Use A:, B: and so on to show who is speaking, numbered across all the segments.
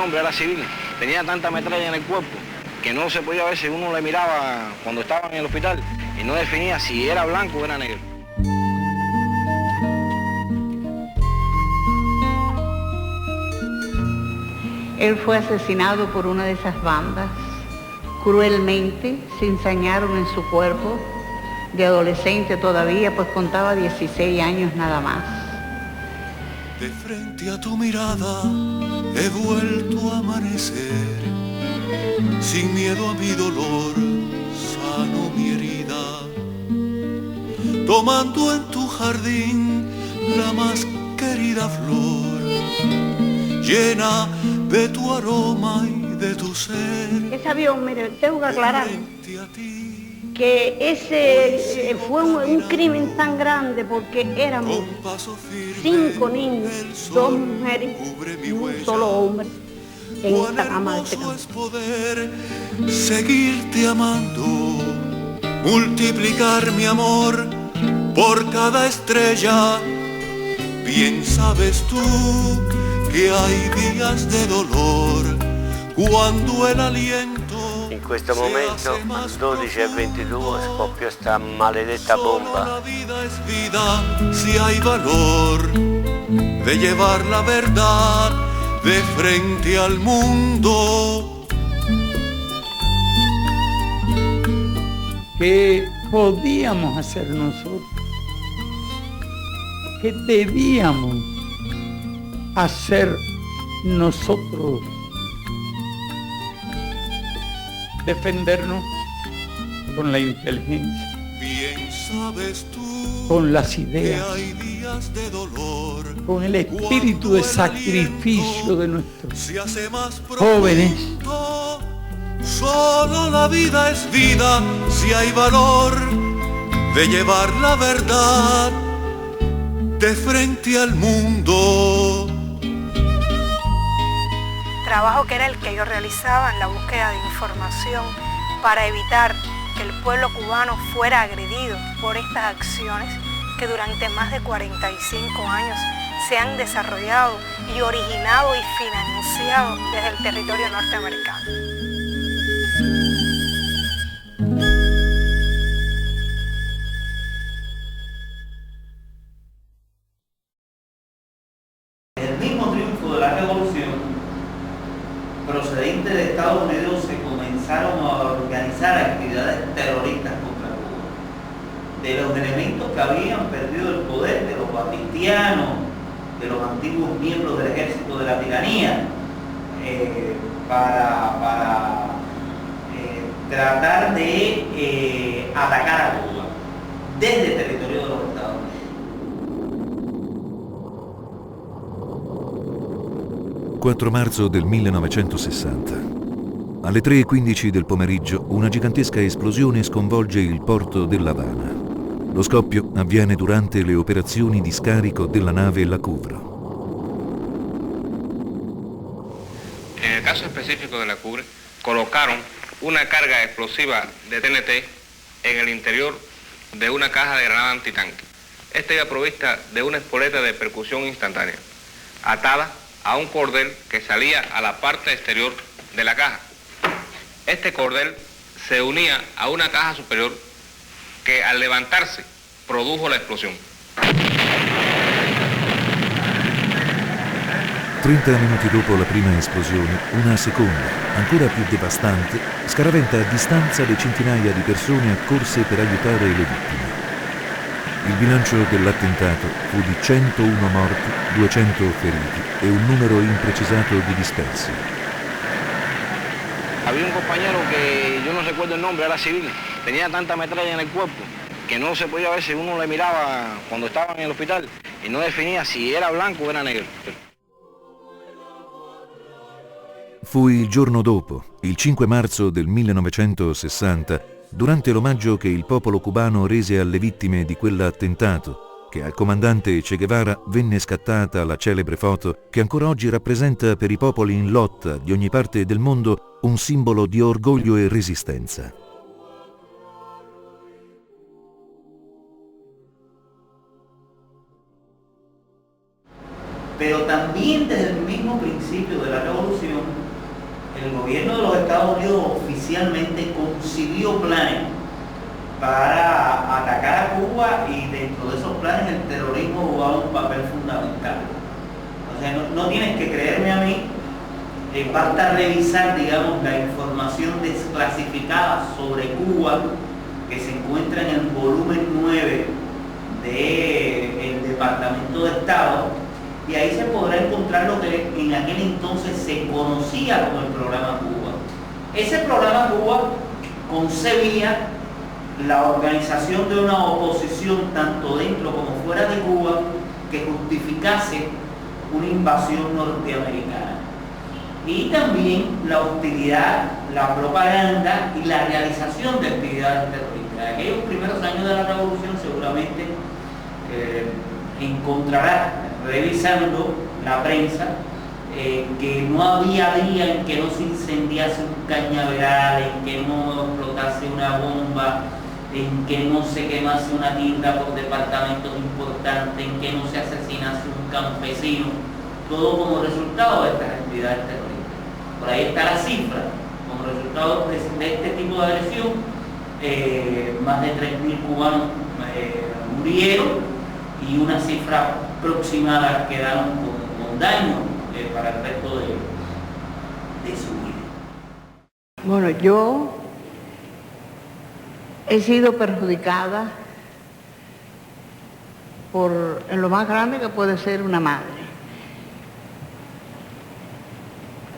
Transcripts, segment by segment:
A: nombre, era civil. Tenía tanta metralla en el cuerpo que no se podía ver si uno le miraba cuando estaba en el hospital y no definía si era blanco o era negro.
B: Él fue asesinado por una de esas bandas. Cruelmente se ensañaron en su cuerpo. De adolescente todavía, pues contaba 16 años nada más.
C: De frente a tu mirada he vuelto a amanecer, sin miedo a mi dolor, sano mi herida, tomando en tu jardín la más querida flor, llena de tu aroma y de tu ser.
D: Ese avión, mire, tengo que aclarar que ese fue un crimen tan grande porque éramos 5 niños, 2 mujeres y un solo hombre en esta cama de este campo.
C: Es poder seguirte amando, multiplicar mi amor por cada estrella. Bien sabes tú que hay días de dolor quando el aliento.
E: In questo momento, alle 12:22, scoppia sta maledetta bomba.
C: La vida es vida si hay valor de llevar la verdad de frente al mundo.
F: ¿Qué podíamos hacer nosotros? ¿Qué debíamos hacer nosotros? Defendernos con la inteligencia,
C: Bien sabes tú
F: con las ideas,
C: que hay días de dolor,
F: con el espíritu de sacrificio de nuestros
C: se hace más
F: jóvenes.
C: profundo. Solo la vida es vida si hay valor de llevar la verdad de frente al mundo.
G: Trabajo que era el que yo realizaba en la búsqueda de información para evitar que el pueblo cubano fuera agredido por estas acciones que durante más de 45 años se han desarrollado y originado y financiado desde el territorio norteamericano.
H: El mismo triunfo de la revolución procedente de Estados Unidos se comenzaron a organizar actividades terroristas contra Cuba. De los elementos que habían perdido el poder, de los batistianos, de los antiguos miembros del ejército de la tiranía, para tratar de atacar a Cuba desde el territorio de los Estados Unidos.
I: 4 marzo del 1960. Alle 3:15 del pomeriggio una gigantesca esplosione sconvolge il porto dell'Havana. Lo scoppio avviene durante le operazioni di scarico della nave La Cubra.
A: En el caso específico de la Cubre, colocaron una carga explosiva de TNT en el interior de una caja de granada antitanque. Esta iba provista de una espoleta de percusión instantánea, atada a un cordel que salía a la parte exterior de la caja. Este cordel se unía a una caja superior que al levantarse produjo la explosión.
I: 30 minuti dopo la prima esplosione, una seconda, ancora più devastante, scaraventa a distanza le centinaia di persone accorse per aiutare le vittime. Il bilancio dell'attentato fu di 101 morti, 200 feriti e un numero imprecisato di dispersi.
A: Había un compañero que yo no recuerdo el nombre, era civil, tenía tanta metralla en el cuerpo que no se podía ver si uno le miraba cuando estaba en el hospital y no definía si era blanco o era negro.
I: Fu il giorno dopo, il 5 marzo del 1960, durante l'omaggio che il popolo cubano rese alle vittime di quell'attentato, che al comandante Che Guevara venne scattata la celebre foto che ancora oggi rappresenta per i popoli in lotta di ogni parte del mondo un simbolo di orgoglio e resistenza.
H: Pero también desde el mismo principio principios de la revolución, el gobierno de los Estados Unidos oficialmente concibió planes para atacar a Cuba, y dentro de esos planes el terrorismo jugaba un papel fundamental. O sea, no tienes que creerme a mí, basta revisar, digamos, la información desclasificada sobre Cuba que se encuentra en el volumen 9 del Departamento de Estado, y ahí se podrá encontrar lo que en aquel entonces se conocía como el programa Cuba. Ese programa Cuba concebía la organización de una oposición tanto dentro como fuera de Cuba que justificase una invasión norteamericana, y también la hostilidad, la propaganda y la realización de actividades terroristas. En aquellos primeros años de la revolución seguramente encontrará, revisando la prensa, que no había día en que no se incendiase un cañaveral, en que no explotase una bomba, en que no se quemase una tienda por departamentos importantes, en que no se asesinase un campesino, todo como resultado de estas actividades terroristas. Por ahí está la cifra, como resultado de este tipo de agresión, más de 3.000 cubanos murieron, y una cifra aproximada quedaron con daño para el resto de su vida.
B: Bueno, yo he sido perjudicada por lo más grande que puede ser una madre.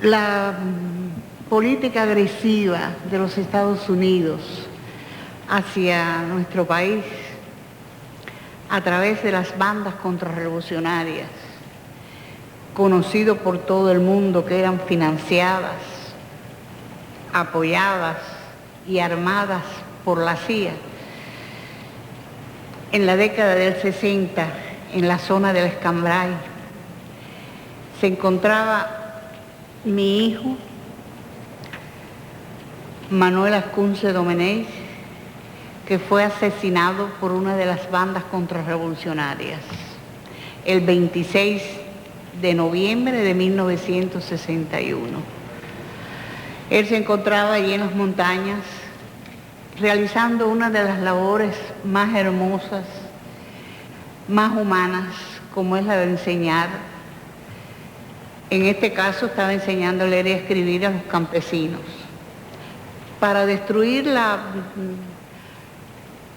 B: La política agresiva de los Estados Unidos hacia nuestro país a través de las bandas contrarrevolucionarias, conocido por todo el mundo, que eran financiadas, apoyadas y armadas por la CIA. En la década del 60, en la zona del Escambray, se encontraba mi hijo, Manuel Ascunce Domenech, que fue asesinado por una de las bandas contrarrevolucionarias el 26 de noviembre de 1961. Él se encontraba allí en las montañas realizando una de las labores más hermosas, más humanas, como es la de enseñar. En este caso estaba enseñando a leer y a escribir a los campesinos para destruir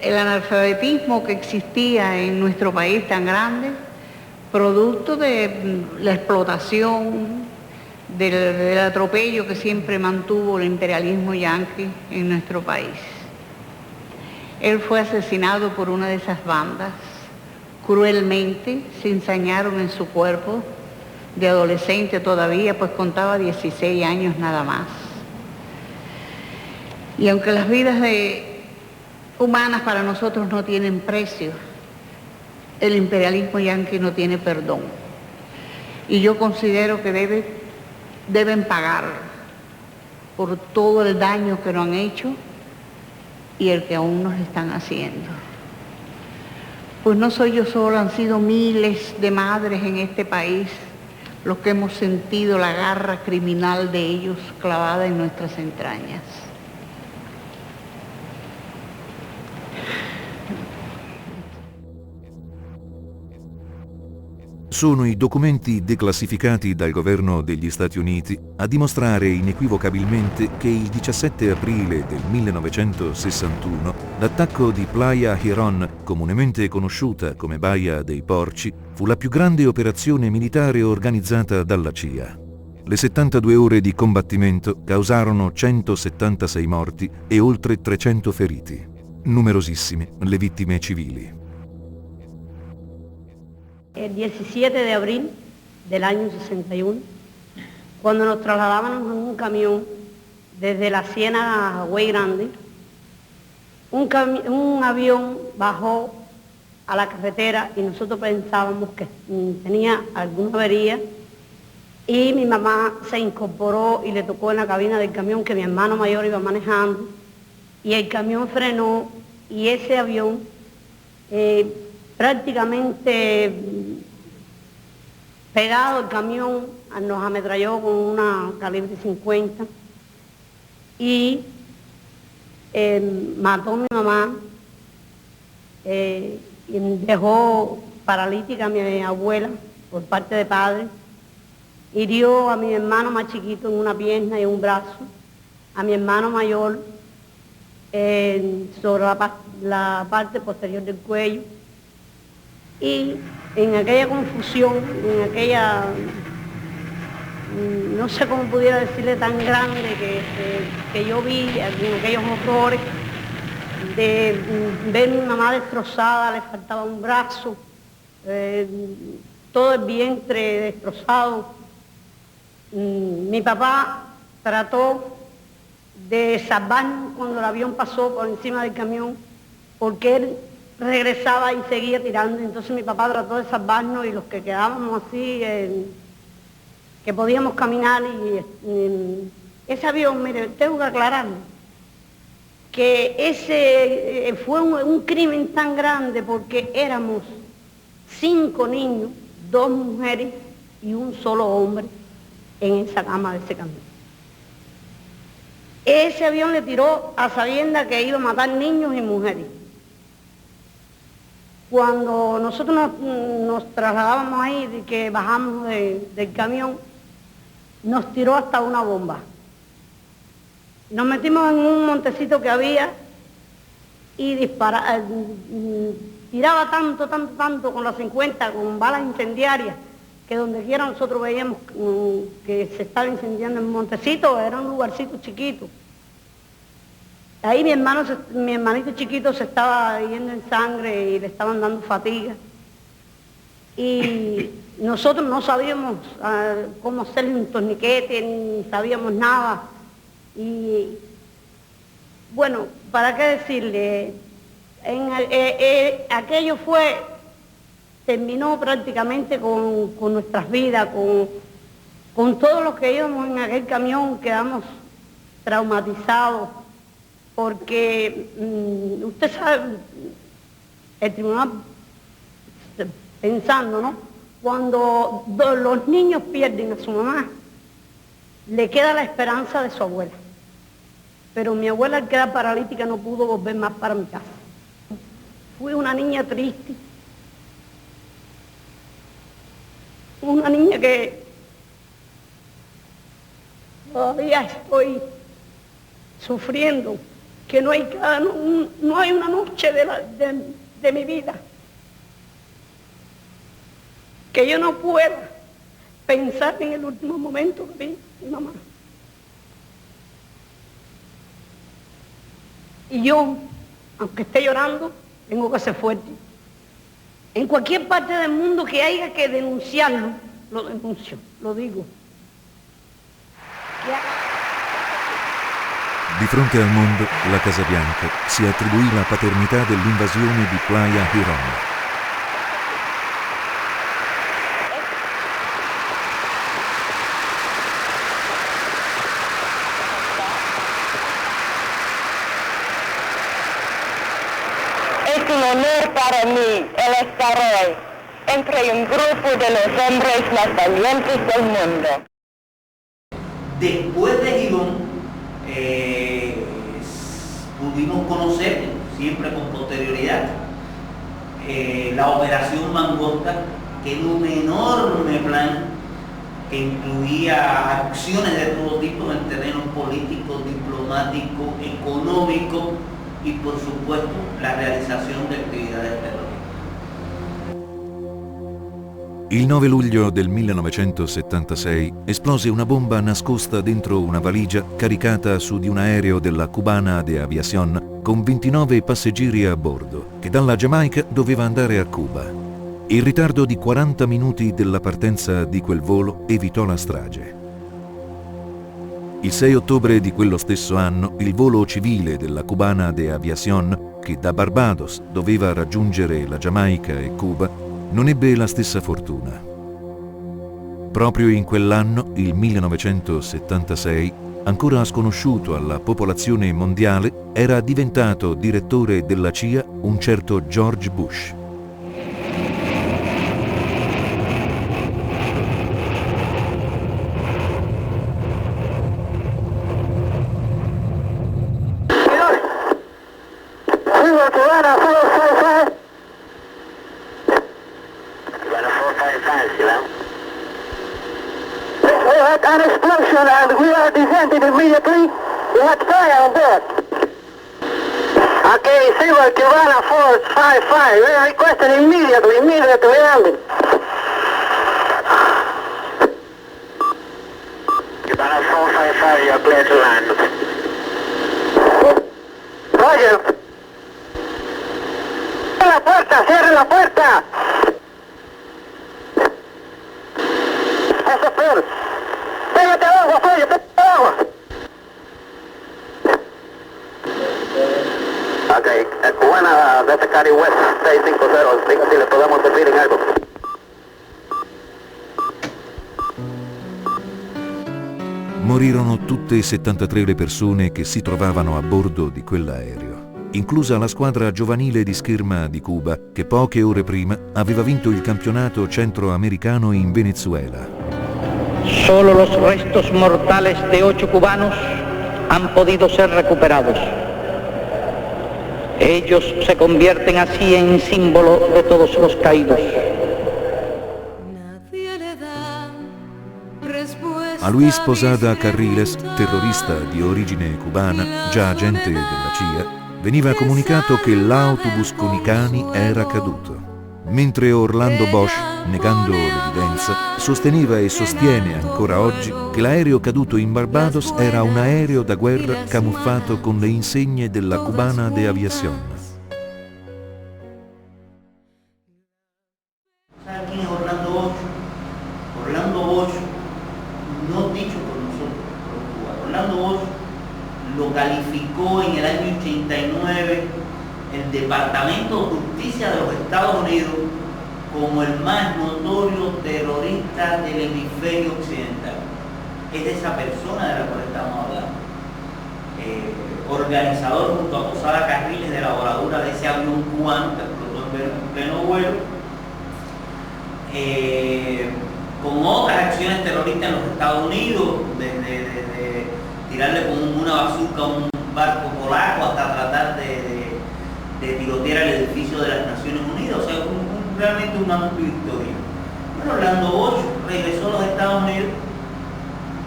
B: el analfabetismo que existía en nuestro país tan grande, producto de la explotación, del atropello que siempre mantuvo el imperialismo yanqui en nuestro país. Él fue asesinado por una de esas bandas, cruelmente. Se ensañaron en su cuerpo, de adolescente todavía, pues contaba 16 años nada más. Y aunque las vidas humanas para nosotros no tienen precio, el imperialismo yanqui no tiene perdón. Y yo considero que deben pagar por todo el daño que nos han hecho y el que aún nos están haciendo. Pues no soy yo sola, han sido miles de madres en este país los que hemos sentido la garra criminal de ellos clavada en nuestras entrañas.
I: Sono i documenti declassificati dal governo degli Stati Uniti a dimostrare inequivocabilmente che il 17 aprile del 1961 l'attacco di Playa Girón, comunemente conosciuta come Baia dei Porci, fu la più grande operazione militare organizzata dalla CIA. Le 72 ore di combattimento causarono 176 morti e oltre 300 feriti. Numerosissime le vittime civili.
D: El 17 de abril del año 61, cuando nos trasladábamos en un camión desde la Ciénaga a Güey Grande, un avión bajó a la carretera y nosotros pensábamos que tenía alguna avería, y mi mamá se incorporó y le tocó en la cabina del camión que mi hermano mayor iba manejando, y el camión frenó y ese avión prácticamente pegado el camión nos ametralló con una calibre 50 y mató a mi mamá y dejó paralítica a mi abuela por parte de padre, hirió a mi hermano más chiquito en una pierna y un brazo, a mi hermano mayor sobre la parte posterior del cuello, y en aquella confusión, en aquella, no sé cómo pudiera decirle, tan grande que yo vi en aquellos horrores, de ver a mi mamá destrozada, le faltaba un brazo, todo el vientre destrozado. Mi papá trató de salvarnos cuando el avión pasó por encima del camión, porque él regresaba y seguía tirando. Entonces mi papá trató de salvarnos y los que quedábamos así, que podíamos caminar, y ese avión, mire, tengo que aclararle, que ese fue un crimen tan grande porque éramos 5 niños, 2 mujeres y un solo hombre en esa cama de ese camión. Ese avión le tiró a sabiendas que iba a matar niños y mujeres. Cuando nosotros nos trasladábamos ahí, que bajamos del camión, nos tiró hasta una bomba. Nos metimos en un montecito que había y tiraba tanto con las 50, con balas incendiarias, que donde quiera nosotros veíamos que se estaba incendiando el montecito, era un lugarcito chiquito. Ahí mi hermanito chiquito se estaba yendo en sangre y le estaban dando fatiga. Y nosotros no sabíamos cómo hacerle un torniquete, ni sabíamos nada. Y bueno, ¿para qué decirle? Aquello terminó prácticamente con nuestras vidas, con todos los que íbamos en aquel camión, quedamos traumatizados, porque usted sabe, el tribunal, pensando, ¿no? Cuando los niños pierden a su mamá, le queda la esperanza de su abuela. Pero mi abuela, al quedar paralítica, no pudo volver más para mi casa. Fui una niña triste, una niña que todavía estoy sufriendo, que no hay una noche de mi vida que yo no pueda pensar en el último momento que vi a mi mamá. Y yo, aunque esté llorando, tengo que ser fuerte. En cualquier parte del mundo que haya que denunciarlo, lo denuncio, lo digo.
I: Di fronte al mondo, la Casa Bianca si attribuì la paternità dell'invasione di Playa Girón.
J: Es un honor para mí el estar hoy entre un grupo de los hombres más valientes del mundo.
H: Después de Girón, pudimos conocer, siempre con posterioridad, la Operación Mangosta, que era un enorme plan que incluía acciones de todo tipo en terrenos políticos, diplomáticos, económicos y, por supuesto, la realizzazione di attività terroristiche.
I: Il 9 luglio del 1976 esplose una bomba nascosta dentro una valigia caricata su di un aereo della Cubana de Aviación con 29 passeggeri a bordo, che dalla Giamaica doveva andare a Cuba. Il ritardo di 40 minuti della partenza di quel volo evitò la strage. Il 6 ottobre di quello stesso anno, il volo civile della Cubana de Aviación, che da Barbados doveva raggiungere la Giamaica e Cuba, non ebbe la stessa fortuna. Proprio in quell'anno, il 1976, ancora sconosciuto alla popolazione mondiale, era diventato direttore della CIA un certo George Bush.
J: an explosion and we are descending immediately. We had fire on board. Okay, Silver Cubana 455, we are requesting immediately landing. Cubana 455, you are clear to land. Roger. Cierre la puerta. Eso es. Pégate al agua, Fabio, pégate al agua. Ok, Cubana, Delta Cari West 650, diga si le podemos servir en algo.
I: Morirono tutte e 73 le persone che si trovavano a bordo di quell'aereo, inclusa la squadra giovanile di scherma di Cuba che poche ore prima aveva vinto il campionato centroamericano in Venezuela.
K: Solo los restos mortales de 8 cubanos han podido ser recuperados. Ellos se convierten así en símbolo de todos los caídos.
I: A Luis Posada Carriles, terrorista di origine cubana, già agente della CIA, veniva comunicato che l'autobus con i cani era caduto, mentre Orlando Bosch, negando l'evidenza, sosteneva e sostiene ancora oggi che l'aereo caduto in Barbados era un aereo da guerra camuffato con le insegne della Cubana de Aviación.
H: ¿Sabe quién es Orlando Bosch? Orlando Bosch, no dicho por nosotros, por Cuba. Orlando Bosch lo calificó en el año 89 el Departamento de Justicia de los Estados Unidos como el más notorio terrorista del hemisferio occidental. Es de esa persona de la cual estamos hablando. Organizador junto a Posada Carriles de la voladura de ese avión cubano que explotó en pleno vuelo, con otras acciones terroristas en los Estados Unidos, desde tirarle con una bazooka a un barco polaco hasta tratar de tirotear el edificio de las Naciones Unidas. O sea, realmente una amplia historia. Bueno, Orlando Bosch regresó a los Estados Unidos.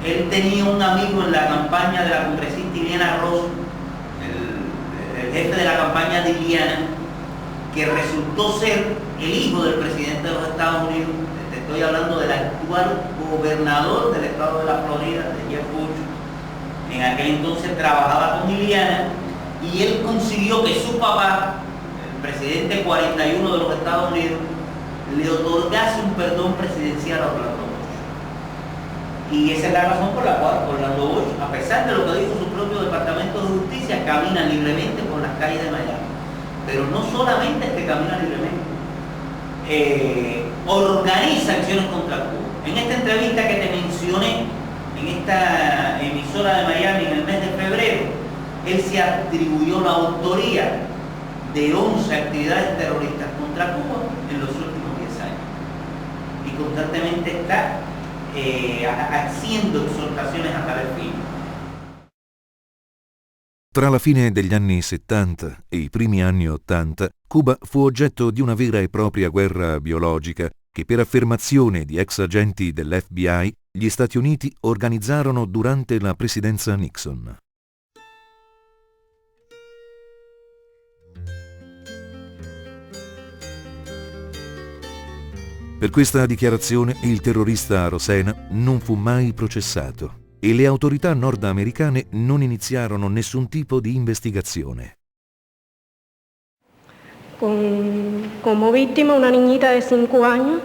H: Él tenía un amigo en la campaña de la congresista Ileana Ross, el jefe de la campaña de Ileana, que resultó ser el hijo del presidente de los Estados Unidos. Te estoy hablando del actual gobernador del estado de la Florida, de Jeb Bush. En aquel entonces trabajaba con Ileana y él consiguió que su papá, el presidente 41 de los Estados Unidos, le otorgase un perdón presidencial a Orlando Bosch. Y esa es la razón por la cual Orlando Bosch, a pesar de lo que dijo su propio Departamento de Justicia, camina libremente por las calles de Miami. Pero no solamente es que camina libremente, organiza acciones contra Cuba. En esta entrevista que te mencioné, en esta emisora de Miami en el mes de febrero, él se atribuyó la autoría de 11 actividades terroristas contra Cuba en los últimos 10 años. Y constantemente está haciendo exhortazioni a tale fine.
I: Tra la fine degli anni 70 e i primi anni 80, Cuba fu oggetto di una vera e propria guerra biologica che, per affermazione di ex agenti dell'FBI, gli Stati Uniti organizzarono durante la presidenza Nixon. Per questa dichiarazione il terrorista Rosena non fu mai processato e le autorità nordamericane non iniziarono nessun tipo di investigazione.
D: Como víctima una niñita de 5 años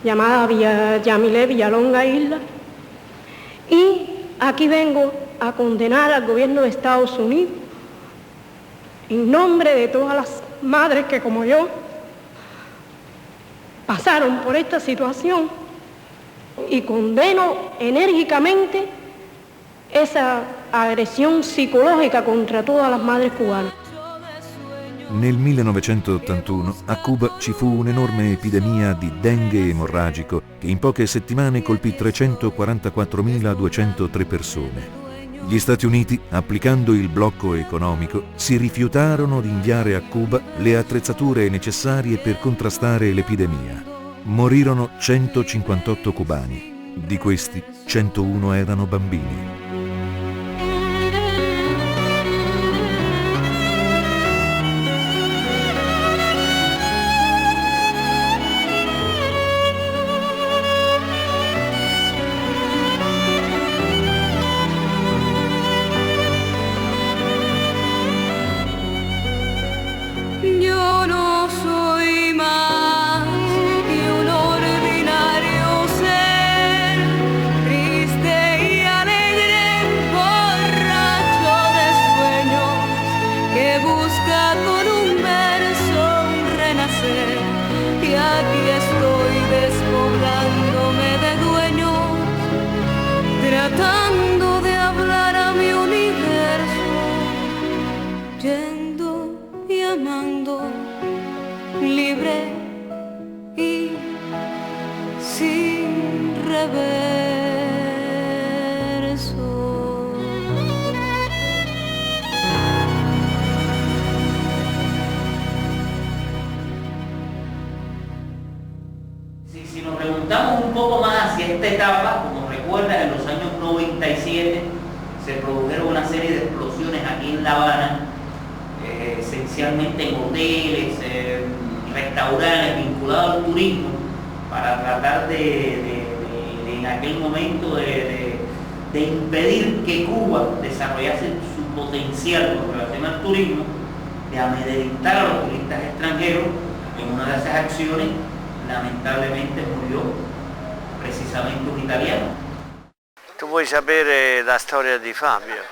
D: llamada Yamile Villalonga Isla, y aquí vengo a condenar al gobierno de Estados Unidos en nombre de todas las madres que, como yo, pasaron por esta situación, y condeno enérgicamente esa agresión psicológica contra todas las madres cubanas.
I: Nel 1981 a Cuba ci fu un'enorme epidemia di dengue emorragico che in poche settimane colpì 344.203 persone. Gli Stati Uniti, applicando il blocco economico, si rifiutarono di inviare a Cuba le attrezzature necessarie per contrastare l'epidemia. Morirono 158 cubani, Di questi, 101 erano bambini.
L: Tratando de hablar a mi universo, yendo y amando, libre y sin reverso.
H: Si nos remontamos un poco más hacia esta etapa, como recuerdas, en los años 97 se produjeron una serie de explosiones aquí en La Habana, esencialmente en hoteles, restaurantes vinculados al turismo, para tratar de en aquel momento de impedir que Cuba desarrollase su potencial con relación al turismo, de amedrentar a los turistas extranjeros. En una de esas acciones lamentablemente murió precisamente un italiano.
E: Tu vuoi sapere la storia di Fabio?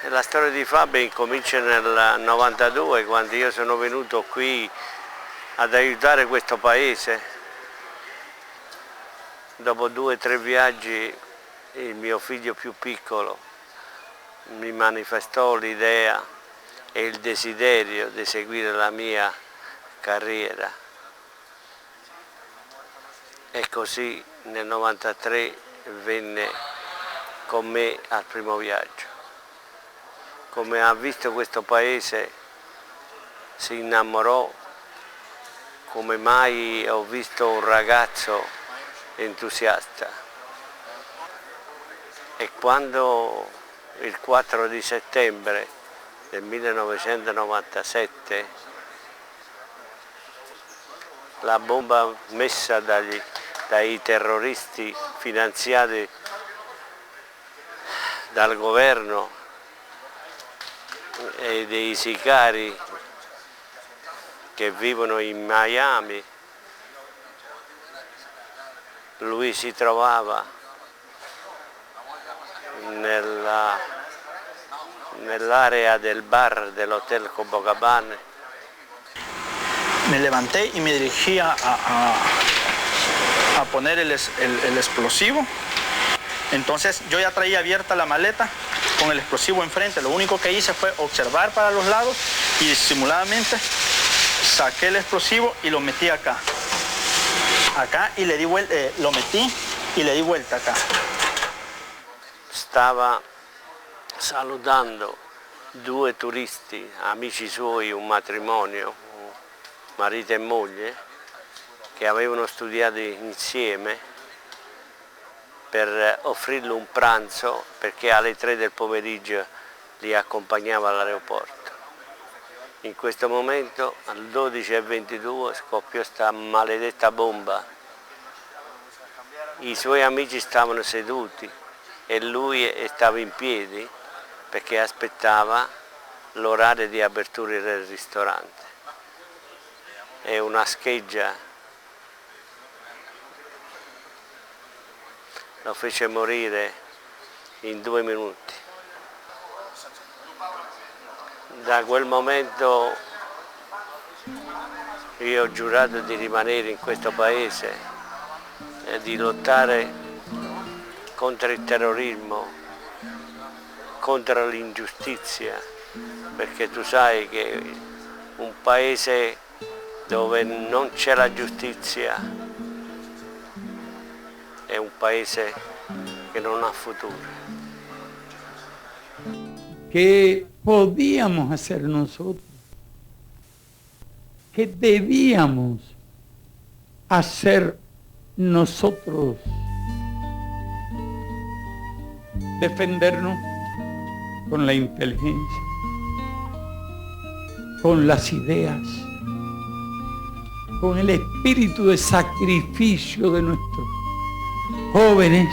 E: La storia di Fabio incomincia nel 92, quando io sono venuto qui ad aiutare questo paese. Dopo 2 o 3 viaggi il mio figlio più piccolo mi manifestò l'idea e il desiderio di seguire la mia carriera. E così nel 93 venne con me al primo viaggio. Come ha visto questo paese si innamorò, come mai ho visto un ragazzo entusiasta. E quando il 4 di settembre del 1997 la bomba messa dai terroristi finanziati dal governo e dei sicari che vivono in Miami, lui si trovava nell'area del bar dell'Hotel Copacabana.
M: Me levanté y me dirigí a poner el explosivo. Entonces yo ya traía abierta la maleta con el explosivo enfrente. Lo único que hice fue observar para los lados y disimuladamente saqué el explosivo y lo metí acá. Acá y le di vuelta, lo metí y le di vuelta acá.
E: Stava salutando 2 turisti, amici suoi, un matrimonio, marito e moglie, che avevano studiato insieme, per offrirgli un pranzo, perché alle 3 del pomeriggio li accompagnava all'aeroporto. In questo momento, alle 12:22, scoppiò sta maledetta bomba. I suoi amici stavano seduti e lui stava in piedi perché aspettava l'orario di apertura del ristorante. E una scheggia lo fece morire in 2 minuti. Da quel momento io ho giurato di rimanere in questo paese e di lottare contro il terrorismo, contro l'ingiustizia, perché tu sai che un paese dove non c'è la giustizia è un paese che non ha futuro.
F: ¿Qué podíamos hacer nosotros? ¿Qué debíamos hacer nosotros? defendernos con la inteligencia, con las ideas, con el espíritu de sacrificio de nuestros jóvenes.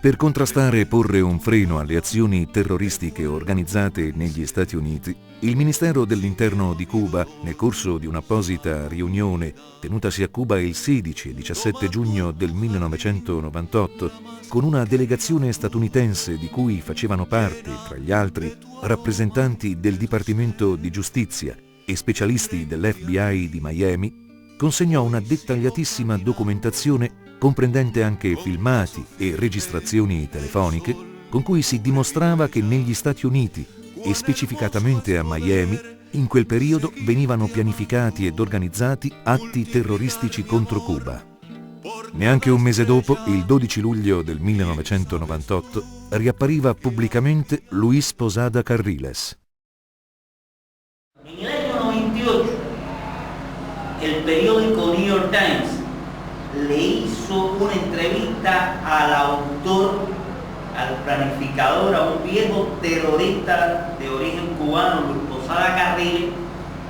I: Per contrastare e porre un freno alle azioni terroristiche organizzate negli Stati Uniti, il Ministero dell'Interno di Cuba, nel corso di un'apposita riunione tenutasi a Cuba il 16 e 17 giugno del 1998, con una delegazione statunitense di cui facevano parte, tra gli altri, rappresentanti del Dipartimento di Giustizia e specialisti dell'FBI di Miami, consegnò una dettagliatissima documentazione comprendente anche filmati e registrazioni telefoniche, con cui si dimostrava che negli Stati Uniti, e specificatamente a Miami, in quel periodo venivano pianificati ed organizzati atti terroristici contro Cuba. Neanche un mese dopo, il 12 luglio del 1998, riappariva pubblicamente Luis Posada Carriles.
H: En el año 98, el periódico New York Times le hizo una entrevista al autor, al planificador, a un viejo terrorista de origen cubano, Luis Posada Carriles,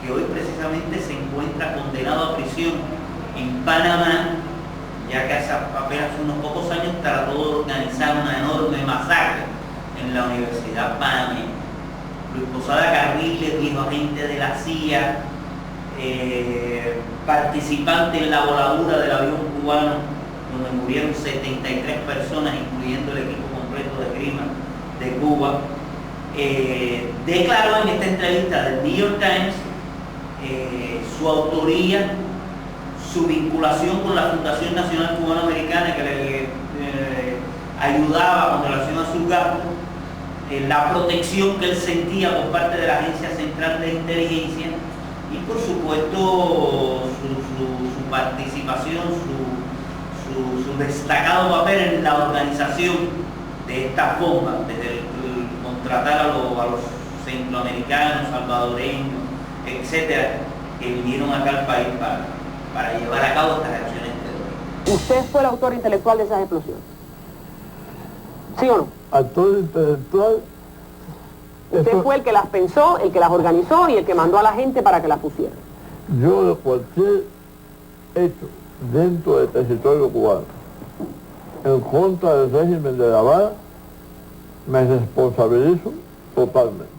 H: que hoy precisamente se encuentra condenado a prisión en Panamá, ya que hace apenas unos pocos años trató de organizar una enorme masacre en la Universidad Panameña. Luis Posada Carriles, viejo agente de la CIA, participante en la voladura del avión cubano, donde murieron 73 personas, incluyendo el equipo completo de esgrima de Cuba, declaró en esta entrevista del New York Times su autoría, su vinculación con la Fundación Nacional Cubano-Americana, que le ayudaba con relación a sus gastos, la protección que él sentía por parte de la Agencia Central de Inteligencia y por supuesto su participación, su destacado papel en la organización de esta bomba, desde el contratar a los centroamericanos, salvadoreños, etcétera, que vinieron acá al país para llevar a cabo estas acciones terroristas.
N: ¿Usted fue el autor intelectual de esas explosiones? ¿Sí o no?
O: Autor intelectual.
N: Usted fue el que las pensó, el que las organizó y el que mandó a la gente para que las pusieran.
O: Yo de cualquier hecho dentro del territorio cubano en contra del régimen de La Habana me responsabilizo totalmente.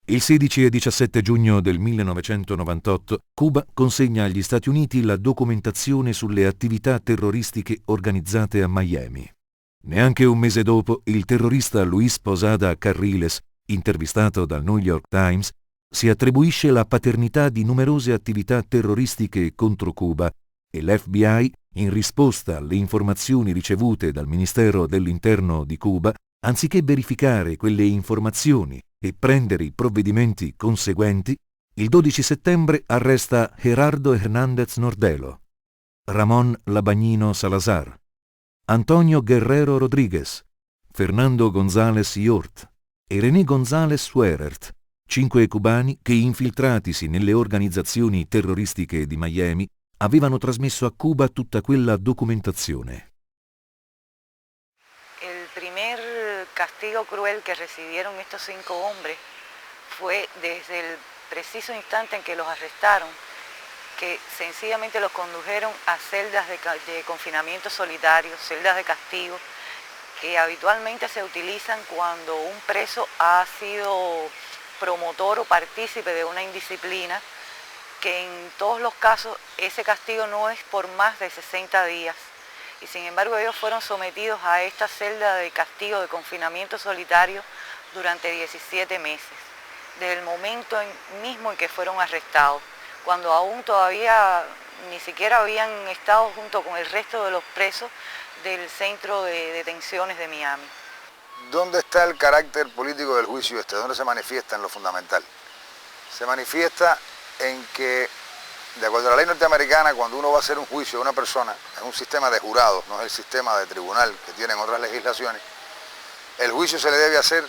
I: Il 16 e 17 giugno del 1998 Cuba consegna agli Stati Uniti la documentazione sulle attività terroristiche organizzate a Miami. Neanche un mese dopo, il terrorista Luis Posada Carriles, intervistato dal New York Times, si attribuisce la paternità di numerose attività terroristiche contro Cuba e l'FBI, in risposta alle informazioni ricevute dal Ministero dell'Interno di Cuba, anziché verificare quelle informazioni e prendere i provvedimenti conseguenti, il 12 settembre arresta Gerardo Hernández Nordelo, Ramón Labañino Salazar, Antonio Guerrero Rodríguez, Fernando González Yort e René González Suerert, 5 cubani che, infiltratisi nelle organizzazioni terroristiche di Miami, avevano trasmesso a Cuba tutta quella documentazione.
P: El primer castigo cruel que recibieron estos 5 hombres fue desde el preciso instante en que los arrestaron, que sencillamente los condujeron a celdas de confinamiento solitario, celdas de castigo, que habitualmente se utilizan cuando un preso ha sido promotor o partícipe de una indisciplina, que en todos los casos ese castigo no es por más de 60 días. Y sin embargo ellos fueron sometidos a esta celda de castigo de confinamiento solitario durante 17 meses, desde el momento mismo en que fueron arrestados, cuando aún todavía ni siquiera habían estado junto con el resto de los presos del centro de detenciones de Miami.
Q: ¿Dónde está el carácter político del juicio este? ¿Dónde se manifiesta en lo fundamental? Se manifiesta en que, de acuerdo a la ley norteamericana, cuando uno va a hacer un juicio a una persona, es un sistema de jurados, no es el sistema de tribunal que tienen otras legislaciones, el juicio se le debe hacer,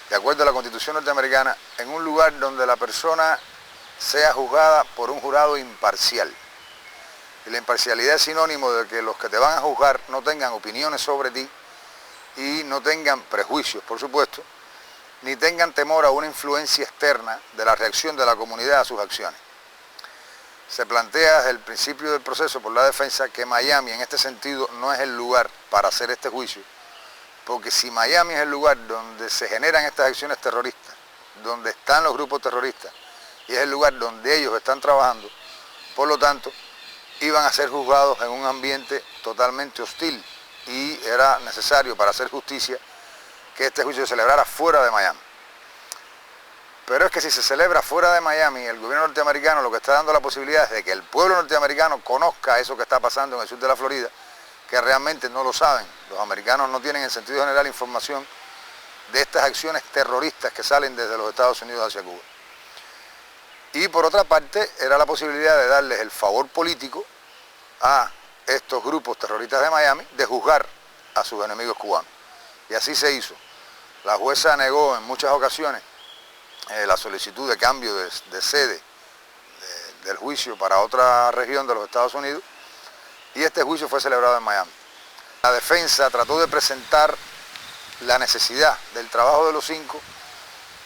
Q: de acuerdo a la Constitución norteamericana, en un lugar donde la persona sea juzgada por un jurado imparcial. Y la imparcialidad es sinónimo de que los que te van a juzgar no tengan opiniones sobre ti y no tengan prejuicios, por supuesto, ni tengan temor a una influencia externa de la reacción de la comunidad a sus acciones. Se plantea desde el principio del proceso por la defensa que Miami en este sentido no es el lugar para hacer este juicio, porque si Miami es el lugar donde se generan estas acciones terroristas, donde están los grupos terroristas y es el lugar donde ellos están trabajando, por lo tanto, iban a ser juzgados en un ambiente totalmente hostil y era necesario para hacer justicia que este juicio se celebrara fuera de Miami. Pero es que si se celebra fuera de Miami, el gobierno norteamericano lo que está dando la posibilidad es de que el pueblo norteamericano conozca eso que está pasando en el sur de la Florida, que realmente no lo saben. Los americanos no tienen en sentido general información de estas acciones terroristas que salen desde los Estados Unidos hacia Cuba. Y por otra parte, era la posibilidad de darles el favor político a estos grupos terroristas de Miami de juzgar a sus enemigos cubanos. Y así se hizo. La jueza negó en muchas ocasiones la solicitud de cambio de sede del juicio para otra región de los Estados Unidos y este juicio fue celebrado en Miami. La defensa trató de presentar la necesidad del trabajo de los 5,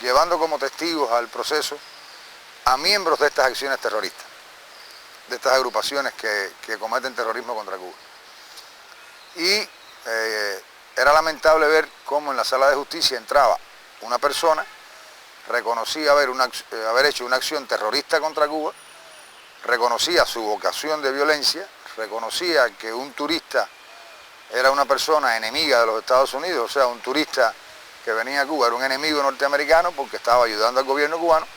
Q: llevando como testigos al proceso a miembros de estas acciones terroristas, de estas agrupaciones que cometen terrorismo contra Cuba. Y era lamentable ver cómo en la sala de justicia entraba una persona, reconocía haber hecho una acción terrorista contra Cuba, reconocía su vocación de violencia, reconocía que un turista era una persona enemiga de los Estados Unidos, o sea, un turista que venía a Cuba era un enemigo norteamericano porque estaba ayudando al gobierno cubano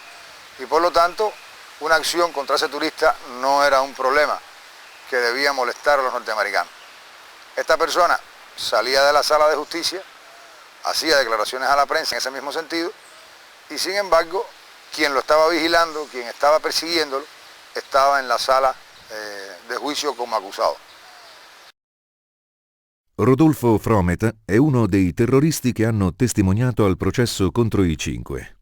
Q: y por lo tanto una acción contra ese turista no era un problema que debía molestar a los norteamericanos. Esta persona salía de la sala de justicia, hacía declaraciones a la prensa en ese mismo sentido y sin embargo quien lo estaba vigilando, quien estaba persiguiéndolo, estaba en la sala de juicio come accusato.
I: Rodolfo Frometa è uno dei terroristi che hanno testimoniato al processo contro i 5.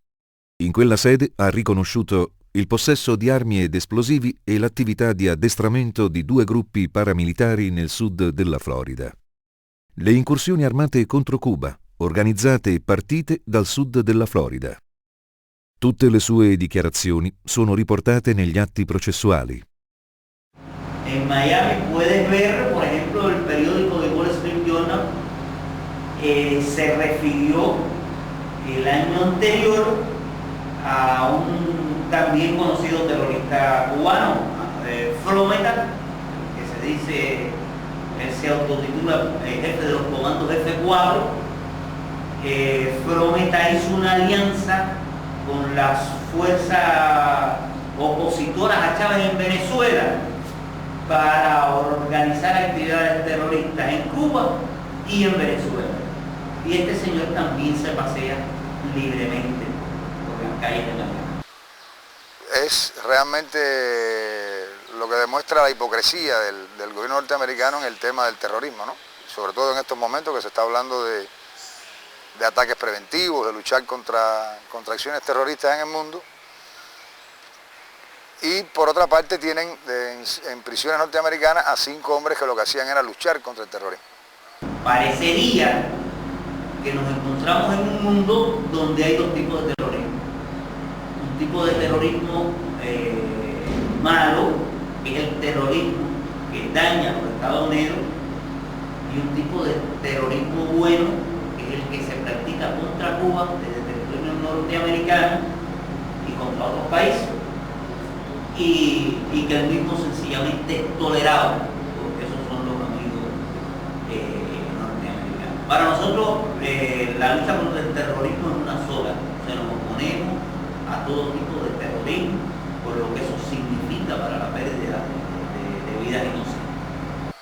I: In quella sede ha riconosciuto il possesso di armi ed esplosivi e l'attività di addestramento di 2 gruppi paramilitari nel sud della Florida. Le incursioni armate contro Cuba, organizzate e partite dal sud della Florida. Tutte le sue dichiarazioni sono riportate negli atti processuali.
H: En Miami puedes ver, por ejemplo, el periódico de Wall Street Journal se refirió el año anterior a un también conocido terrorista cubano, Frometa, que se dice, él se autotitula jefe de los comandos F4. Frometa hizo una alianza con las fuerzas opositoras a Chávez en Venezuela para organizar actividades terroristas en Cuba y en Venezuela. Y este señor también se pasea libremente por las calles de Miami.
Q: Es realmente lo que demuestra la hipocresía del gobierno norteamericano en el tema del terrorismo, ¿no? Sobre todo en estos momentos que se está hablando de ataques preventivos, de luchar contra acciones terroristas en el mundo. Y por otra parte tienen en prisiones norteamericanas a 5 hombres que lo que hacían era luchar contra el terrorismo.
H: Parecería que nos encontramos en un mundo donde hay 2 tipos de terrorismo. Un tipo de terrorismo malo, que es el terrorismo que daña a los Estados Unidos, y un tipo de terrorismo bueno, que es el que se practica contra Cuba desde el territorio norteamericano y contra otros países. Y que el mismo sencillamente es tolerado, porque esos son los amigos norteamericanos. Para nosotros la lucha contra el terrorismo es una sola, o sea, nos oponemos a todo tipo de terrorismo, por lo que eso significa para la pérdida de vidas inocentes.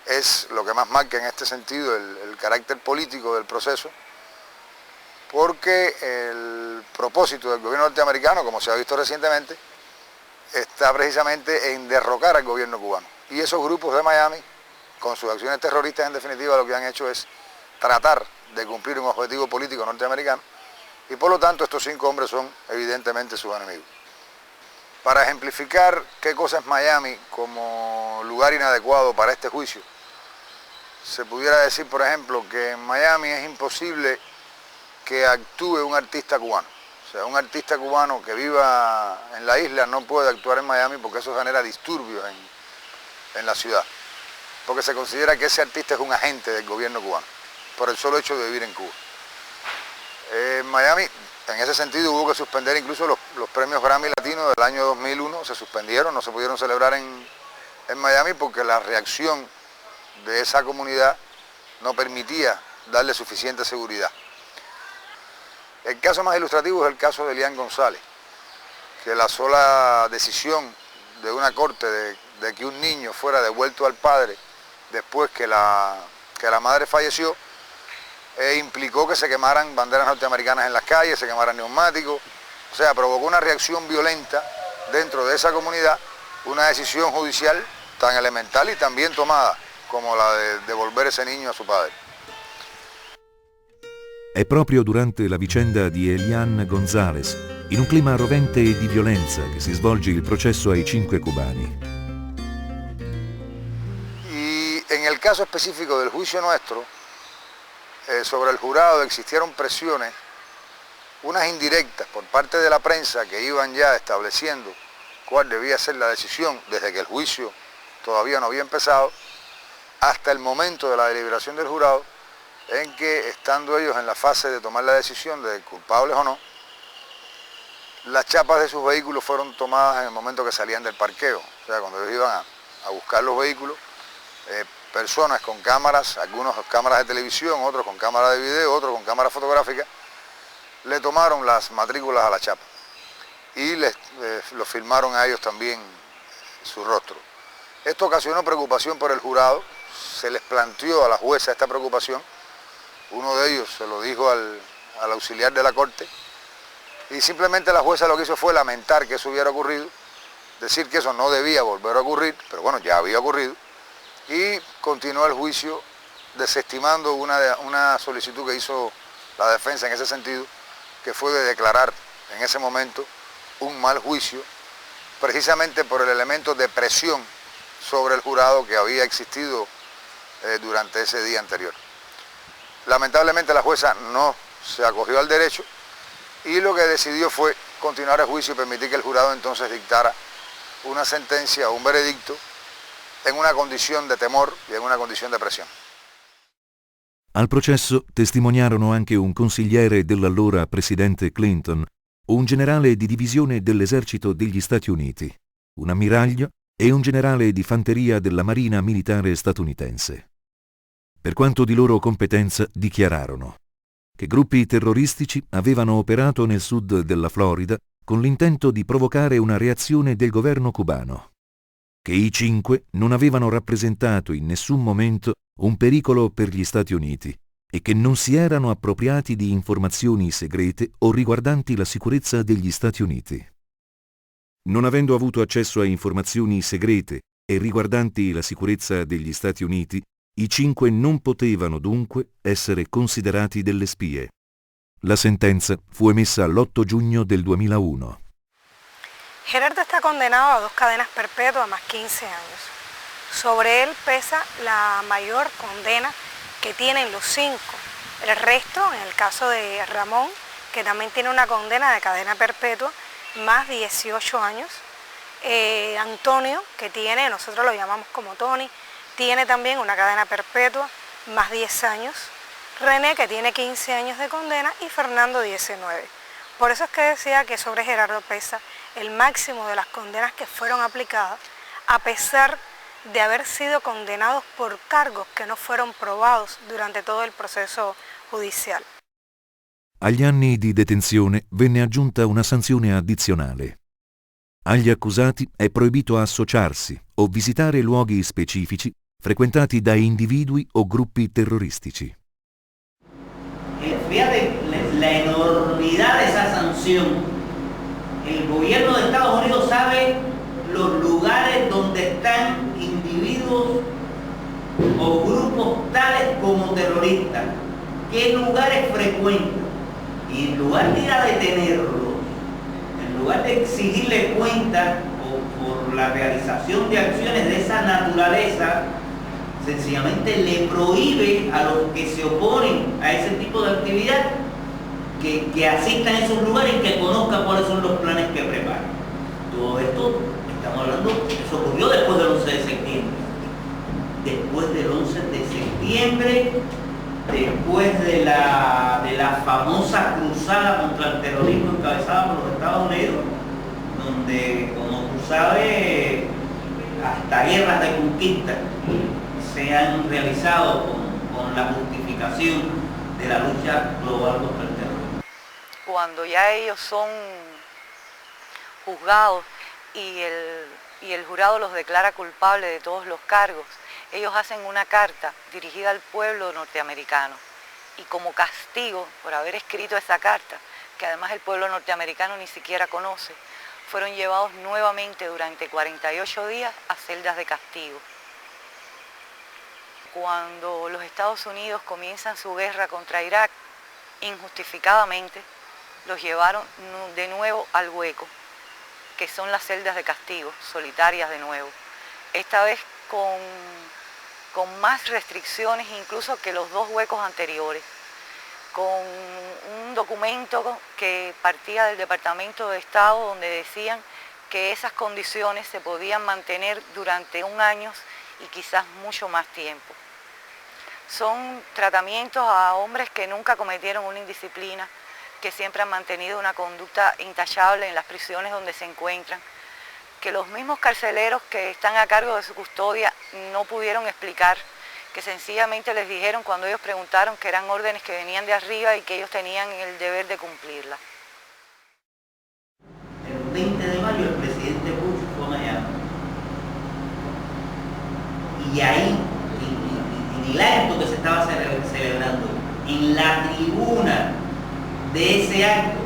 Q: Es lo que más marca en este sentido el carácter político del proceso, porque el propósito del gobierno norteamericano, como se ha visto recientemente, está precisamente en derrocar al gobierno cubano. Y esos grupos de Miami, con sus acciones terroristas, en definitiva, lo que han hecho es tratar de cumplir un objetivo político norteamericano, y por lo tanto estos 5 hombres son evidentemente sus enemigos. Para ejemplificar qué cosa es Miami como lugar inadecuado para este juicio, se pudiera decir, por ejemplo, que en Miami es imposible que actúe un artista cubano. O sea, un artista cubano que viva en la isla no puede actuar en Miami porque eso genera disturbios en la ciudad. Porque se considera que ese artista es un agente del gobierno cubano, por el solo hecho de vivir en Cuba. En Miami, en ese sentido, hubo que suspender incluso los premios Grammy Latinos del año 2001, se suspendieron, no se pudieron celebrar en Miami porque la reacción de esa comunidad no permitía darle suficiente seguridad. El caso más ilustrativo es el caso de Elian González, que la sola decisión de una corte de que un niño fuera devuelto al padre después que la madre falleció, implicó que se quemaran banderas norteamericanas en las calles, se quemaran neumáticos, o sea, provocó una reacción violenta dentro de esa comunidad, una decisión judicial tan elemental y tan bien tomada como la de devolver ese niño a su padre.
I: È proprio durante la vicenda di Elian González, in un clima rovente e di violenza, che si svolge il processo ai 5 cubani.
Q: Y en el caso específico del juicio nuestro, sobre el jurado existieron presiones, unas indirectas por parte de la prensa que iban ya estableciendo cuál debía ser la decisión desde que el juicio todavía no había empezado, hasta el momento de la deliberación del jurado, en que, estando ellos en la fase de tomar la decisión de culpables o no, las chapas de sus vehículos fueron tomadas en el momento que salían del parqueo. O sea, cuando ellos iban a buscar los vehículos, personas con cámaras, algunos con cámaras de televisión, otros con cámara de video, otros con cámara fotográfica, le tomaron las matrículas a la chapa y los filmaron a ellos también su rostro. Esto ocasionó preocupación por el jurado, se les planteó a la jueza esta preocupación, uno de ellos se lo dijo al auxiliar de la corte y simplemente la jueza lo que hizo fue lamentar que eso hubiera ocurrido, decir que eso no debía volver a ocurrir, pero bueno, ya había ocurrido, y continuó el juicio desestimando una solicitud que hizo la defensa en ese sentido, que fue de declarar en ese momento un mal juicio, precisamente por el elemento de presión sobre el jurado que había existido durante ese día anterior. Lamentablemente la jueza no se acogió al derecho y lo que decidió fue continuar el juicio y permitir que el jurado entonces dictara una sentencia o un veredicto en una condizione di temor e in una condizione di pressione.
I: Al processo testimoniarono anche un consigliere dell'allora presidente Clinton, un generale di divisione dell'esercito degli Stati Uniti, un ammiraglio e un generale di fanteria della Marina Militare statunitense. Per quanto di loro competenza dichiararono che gruppi terroristici avevano operato nel sud della Florida con l'intento di provocare una reazione del governo cubano, che i 5 non avevano rappresentato in nessun momento un pericolo per gli Stati Uniti e che non si erano appropriati di informazioni segrete o riguardanti la sicurezza degli Stati Uniti. Non avendo avuto accesso a informazioni segrete e riguardanti la sicurezza degli Stati Uniti, i 5 non potevano dunque essere considerati delle spie. La sentenza fu emessa l'8 giugno del 2001.
G: Gerardo está condenado a 2 cadenas perpetuas más 15 años. Sobre él pesa la mayor condena que tienen los 5. El resto, en el caso de Ramón, que también tiene una condena de cadena perpetua, más 18 años. Antonio, que tiene, nosotros lo llamamos como Tony, tiene también una cadena perpetua, más 10 años. René, que tiene 15 años de condena, y Fernando 19. Por eso es que decía que sobre Gerardo pesa el máximo de las condenas que fueron aplicadas, a pesar de haber sido condenados por cargos que no fueron probados durante todo el proceso giudiziale.
I: Agli anni di detenzione venne aggiunta una sanzione addizionale. Agli accusati è proibito associarsi o visitare luoghi specifici frequentati da individui o gruppi terroristici.
H: Fíjate la enormidad de esa sanción. El gobierno de Estados Unidos sabe los lugares donde están individuos o grupos tales como terroristas, qué lugares frecuentan, y en lugar de ir a detenerlos, en lugar de exigirle cuenta por la realización de acciones de esa naturaleza, sencillamente le prohíbe a los que se oponen a ese tipo de actividad que asistan a esos lugares y que conozcan cuáles son los planes que preparan. Todo esto, estamos hablando, eso ocurrió después del 11 de septiembre. Después del 11 de septiembre, después de la famosa cruzada contra el terrorismo encabezada por los Estados Unidos, donde, como tú sabes, hasta guerras de conquista se han realizado con la justificación de la lucha global contra el terrorismo.
P: Cuando ya ellos son juzgados y el jurado los declara culpables de todos los cargos, ellos hacen una carta dirigida al pueblo norteamericano y como castigo por haber escrito esa carta, que además el pueblo norteamericano ni siquiera conoce, fueron llevados nuevamente durante 48 días a celdas de castigo. Cuando los Estados Unidos comienzan su guerra contra Irak, injustificadamente los llevaron de nuevo al hueco, que son las celdas de castigo, solitarias de nuevo. Esta vez con más restricciones incluso que los dos huecos anteriores, con un documento que partía del Departamento de Estado donde decían que esas condiciones se podían mantener durante 1 año y quizás mucho más tiempo. Son tratamientos a hombres que nunca cometieron una indisciplina, que siempre han mantenido una conducta intachable en las prisiones donde se encuentran, que los mismos carceleros que están a cargo de su custodia no pudieron explicar, que sencillamente les dijeron cuando ellos preguntaron que eran órdenes que venían de arriba y que ellos tenían el deber de cumplirlas.
H: El 20 de mayo el presidente Bush fue a Miami. Y ahí, en el acto que se estaba celebrando, en la tribuna de ese acto,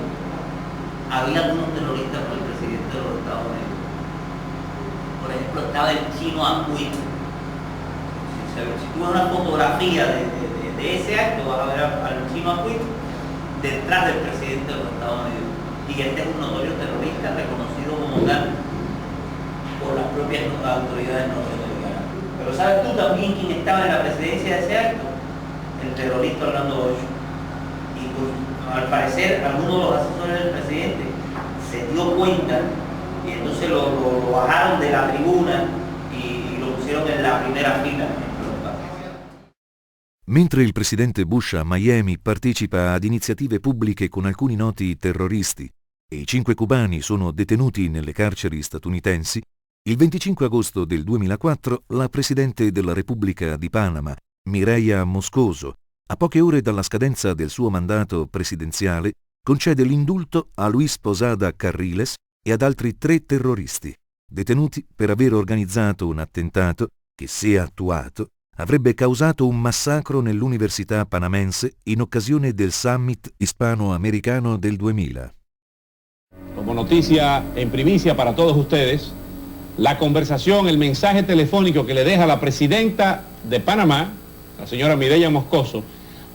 H: había algunos terroristas por el presidente de los Estados Unidos. Por ejemplo, estaba el chino Acuí. Si tú ves una fotografía de ese acto, vas a ver al chino Acuí detrás del presidente de los Estados Unidos. Y este es un notorio terrorista reconocido como tal por las propias autoridades norteamericanas. Pero ¿sabes tú también quién estaba en la presidencia de ese acto? El terrorista Orlando Bosch. Y pues, al parecer, alguno de los asesores del presidente se dio cuenta y entonces lo bajaron de la tribuna y lo pusieron en la primera fila.
I: Mentre il presidente Bush a Miami partecipa ad iniziative pubbliche con alcuni noti terroristi e i 5 cubani sono detenuti nelle carceri statunitensi, il 25 agosto del 2004 la presidente della Repubblica di Panama, Mireya Moscoso, a poche ore dalla scadenza del suo mandato presidenziale, concede l'indulto a Luis Posada Carriles e ad altri 3 terroristi, detenuti per aver organizzato un attentato che, se attuato, avrebbe causato un massacro nell'Università Panamense in occasione del Summit Hispanoamericano del 2000.
R: Como noticia en primicia para todos ustedes, la conversación, el mensaje telefónico que le deja la presidenta de Panamá, la señora Mireya Moscoso,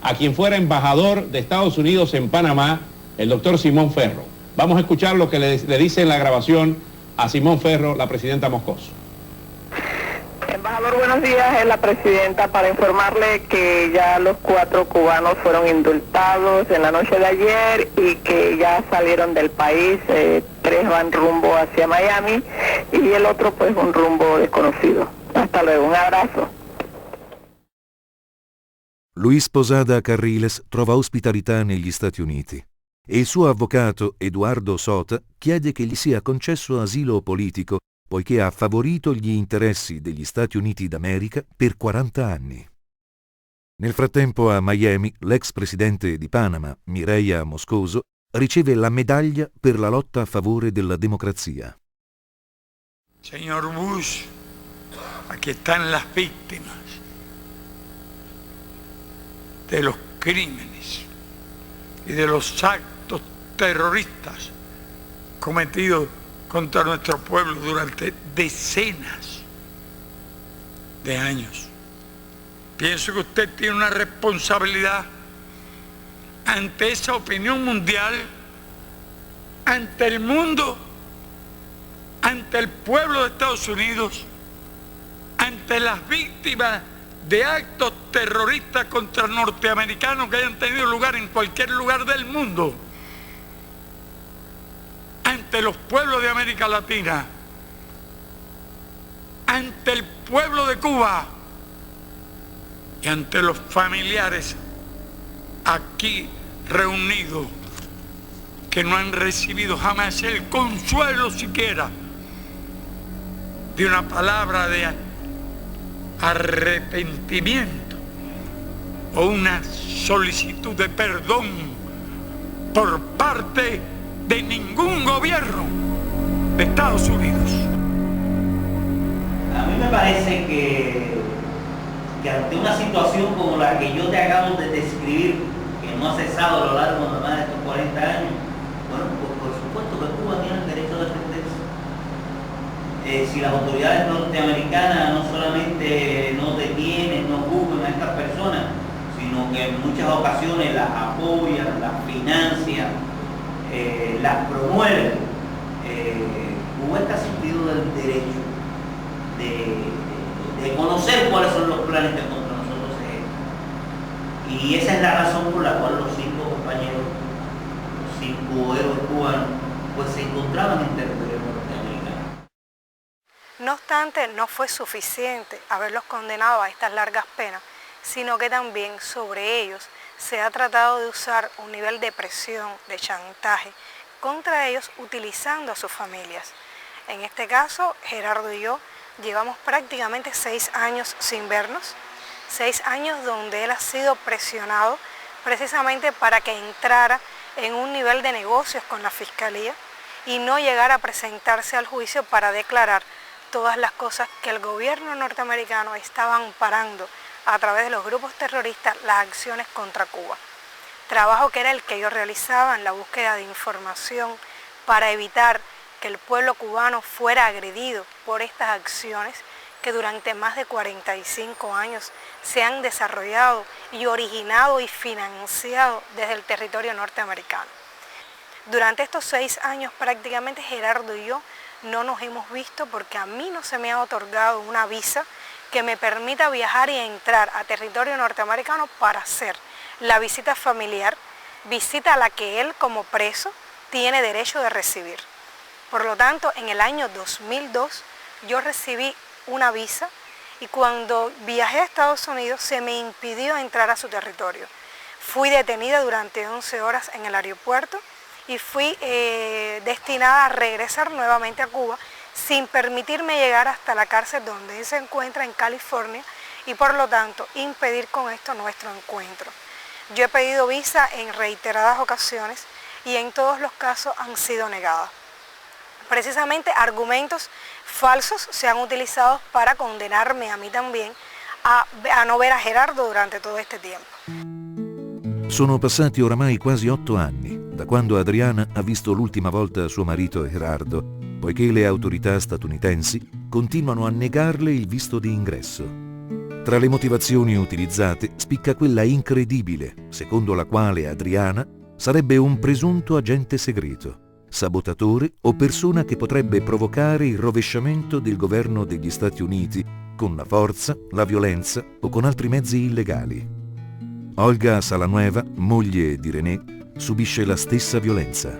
R: a quien fuera embajador de Estados Unidos en Panamá, el doctor Simón Ferro. Vamos a escuchar lo que le dice en la grabación a Simón Ferro, la presidenta Moscoso.
J: Embajador, buenos días, es la presidenta para informarle que ya los 4 cubanos fueron indultados en la noche de ayer y que ya salieron del país, 3 van rumbo hacia Miami y el otro pues un rumbo desconocido. Hasta luego, un abrazo.
I: Luis Posada Carriles trova ospitalità negli Stati Uniti e il suo avvocato Eduardo Sota chiede che gli sia concesso asilo politico poiché ha favorito gli interessi degli Stati Uniti d'America per 40 anni. Nel frattempo a Miami, l'ex presidente di Panama, Mireya Moscoso, riceve la medaglia per la lotta a favore della democrazia.
F: Señor Bush, aquí están las víctimas de los crímenes y de los actos terroristas cometidos contra nuestro pueblo durante decenas de años. Pienso que usted tiene una responsabilidad ante esa opinión mundial, ante el mundo, ante el pueblo de Estados Unidos, ante las víctimas de actos terroristas contra norteamericanos que hayan tenido lugar en cualquier lugar del mundo, ante los pueblos de América Latina, ante el pueblo de Cuba y ante los familiares aquí reunidos que no han recibido jamás el consuelo siquiera de una palabra de arrepentimiento o una solicitud de perdón por parte de ningún gobierno de Estados Unidos.
H: A mí me parece que ante una situación como la que yo te acabo de describir, que no ha cesado a lo largo de más de estos 40 años, bueno, pues por supuesto que Cuba tiene el derecho a defenderse. Si las autoridades norteamericanas no solamente no detienen, no juzgan a estas personas, sino que en muchas ocasiones las apoyan, las financian, las promueven, Cuba está asistido del derecho de conocer cuáles son los planes que contra nosotros se ejecutan. Y esa es la razón por la cual los 5 compañeros, los 5 héroes cubanos, pues se encontraban en territorio norteamericano.
G: No obstante, no fue suficiente haberlos condenado a estas largas penas, sino que también sobre ellos se ha tratado de usar un nivel de presión, de chantaje, contra ellos utilizando a sus familias. En este caso, Gerardo y yo llevamos prácticamente 6 años sin vernos, 6 años donde él ha sido presionado precisamente para que entrara en un nivel de negocios con la Fiscalía y no llegara a presentarse al juicio para declarar todas las cosas que el gobierno norteamericano estaba amparando a través de los grupos terroristas las acciones contra Cuba. Trabajo que era el que yo realizaba en la búsqueda de información para evitar que el pueblo cubano fuera agredido por estas acciones que durante más de 45 años se han desarrollado y originado y financiado desde el territorio norteamericano. Durante estos 6 años prácticamente Gerardo y yo no nos hemos visto porque a mí no se me ha otorgado una visa que me permita viajar y entrar a territorio norteamericano para hacer la visita familiar, visita a la que él como preso tiene derecho de recibir. Por lo tanto, en el año 2002 yo recibí una visa y cuando viajé a Estados Unidos se me impidió entrar a su territorio. Fui detenida durante 11 horas en el aeropuerto y fui destinada a regresar nuevamente a Cuba sin permitirme llegar hasta la cárcel donde él se encuentra en California y por lo tanto impedir con esto nuestro encuentro. Yo he pedido visa en reiteradas ocasiones y en todos los casos han sido negadas. Precisamente argumentos falsos se han utilizado para condenarme a mí también a no ver a Gerardo durante todo este tiempo.
I: Sono passati oramai quasi 8 anni da quando Adriana ha visto l'ultima volta suo marito Gerardo, poiché le autorità statunitensi continuano a negarle il visto di ingresso. Tra le motivazioni utilizzate spicca quella incredibile, secondo la quale Adriana sarebbe un presunto agente segreto, sabotatore o persona che potrebbe provocare il rovesciamento del governo degli Stati Uniti con la forza, la violenza o con altri mezzi illegali. Olga Salanueva, moglie di René, subisce la stessa violenza.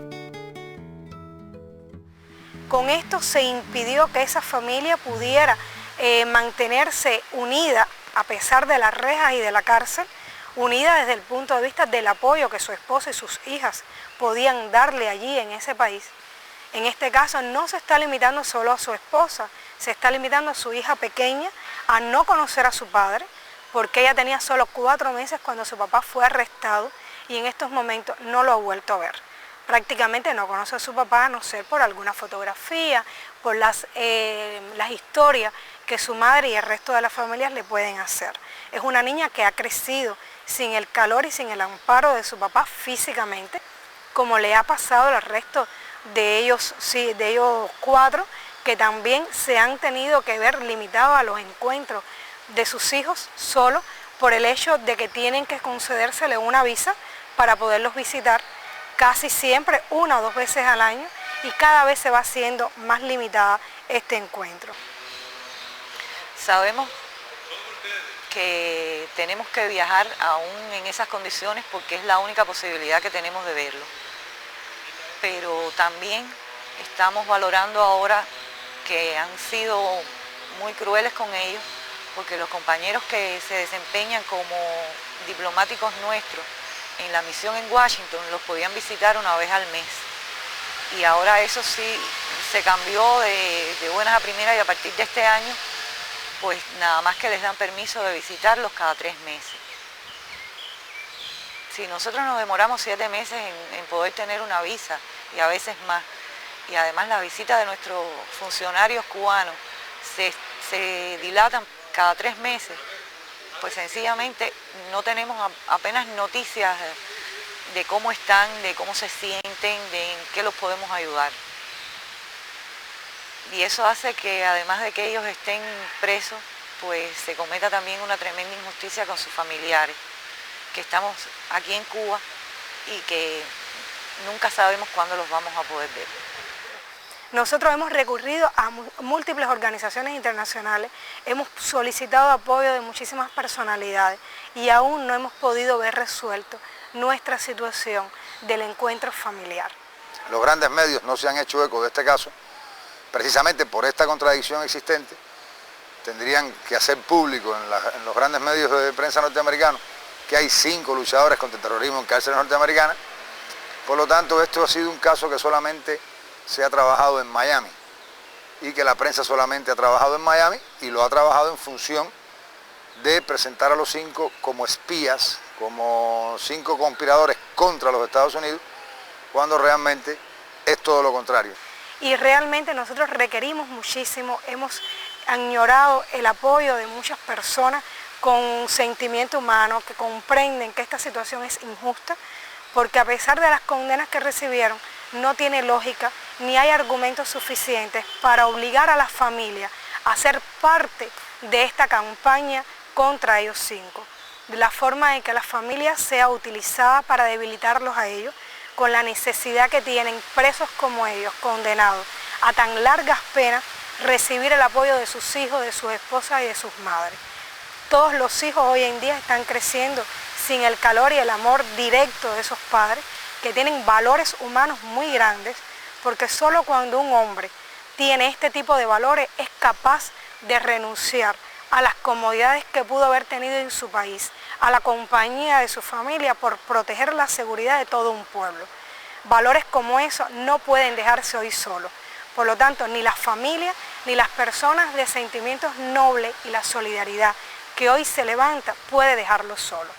G: Con esto se impidió que esa familia pudiera mantenerse unida a pesar de las rejas y de la cárcel, unida desde el punto de vista del apoyo que su esposa y sus hijas podían darle allí en ese país. En este caso no se está limitando solo a su esposa, se está limitando a su hija pequeña a no conocer a su padre, porque ella tenía solo 4 meses cuando su papá fue arrestado y en estos momentos no lo ha vuelto a ver. Prácticamente no conoce a su papá a no ser por alguna fotografía, por las historias que su madre y el resto de las familias le pueden hacer. Es una niña que ha crecido sin el calor y sin el amparo de su papá físicamente, como le ha pasado al resto de ellos 4, que también se han tenido que ver limitados a los encuentros de sus hijos solo por el hecho de que tienen que concedérsele una visa para poderlos visitar casi siempre 1 o 2 veces al año, y cada vez se va haciendo más limitada este encuentro.
P: Sabemos que tenemos que viajar aún en esas condiciones porque es la única posibilidad que tenemos de verlo. Pero también estamos valorando ahora que han sido muy crueles con ellos, porque los compañeros que se desempeñan como diplomáticos nuestros en la misión en Washington los podían visitar 1 vez al mes. Y ahora eso sí se cambió de buenas a primeras, y a partir de este año pues nada más que les dan permiso de visitarlos cada 3 meses. Si nosotros nos demoramos 7 meses en poder tener una visa, y a veces más, y además la visita de nuestros funcionarios cubanos se dilatan cada 3 meses, pues sencillamente no tenemos apenas noticias de cómo están, de cómo se sienten, de en qué los podemos ayudar. Y eso hace que además de que ellos estén presos, pues se cometa también una tremenda injusticia con sus familiares, que estamos aquí en Cuba y que nunca sabemos cuándo los vamos a poder ver.
G: Nosotros hemos recurrido a múltiples organizaciones internacionales, hemos solicitado apoyo de muchísimas personalidades y aún no hemos podido ver resuelto nuestra situación del encuentro familiar.
Q: Los grandes medios no se han hecho eco de este caso, precisamente por esta contradicción existente. Tendrían que hacer público en los grandes medios de prensa norteamericanos que hay 5 luchadores contra el terrorismo en cárceles norteamericanas. Por lo tanto, esto ha sido un caso que solamente se ha trabajado en Miami y que la prensa solamente ha trabajado en Miami y lo ha trabajado en función de presentar a los 5 como espías, como 5 conspiradores contra los Estados Unidos, cuando realmente es todo lo contrario.
G: Y realmente nosotros requerimos muchísimo, hemos añorado el apoyo de muchas personas con sentimiento humano que comprenden que esta situación es injusta, porque a pesar de las condenas que recibieron, no tiene lógica ni hay argumentos suficientes para obligar a las familias a ser parte de esta campaña contra ellos 5. De la forma en que la familia sea utilizada para debilitarlos a ellos, con la necesidad que tienen presos como ellos, condenados a tan largas penas, recibir el apoyo de sus hijos, de sus esposas y de sus madres. Todos los hijos hoy en día están creciendo sin el calor y el amor directo de esos padres, que tienen valores humanos muy grandes, porque solo cuando un hombre tiene este tipo de valores es capaz de renunciar a las comodidades que pudo haber tenido en su país, a la compañía de su familia por proteger la seguridad de todo un pueblo. Valores como esos no pueden dejarse hoy solos. Por lo tanto, ni las familias ni las personas de sentimientos nobles y la solidaridad che hoy se levanta puede dejarlo solo.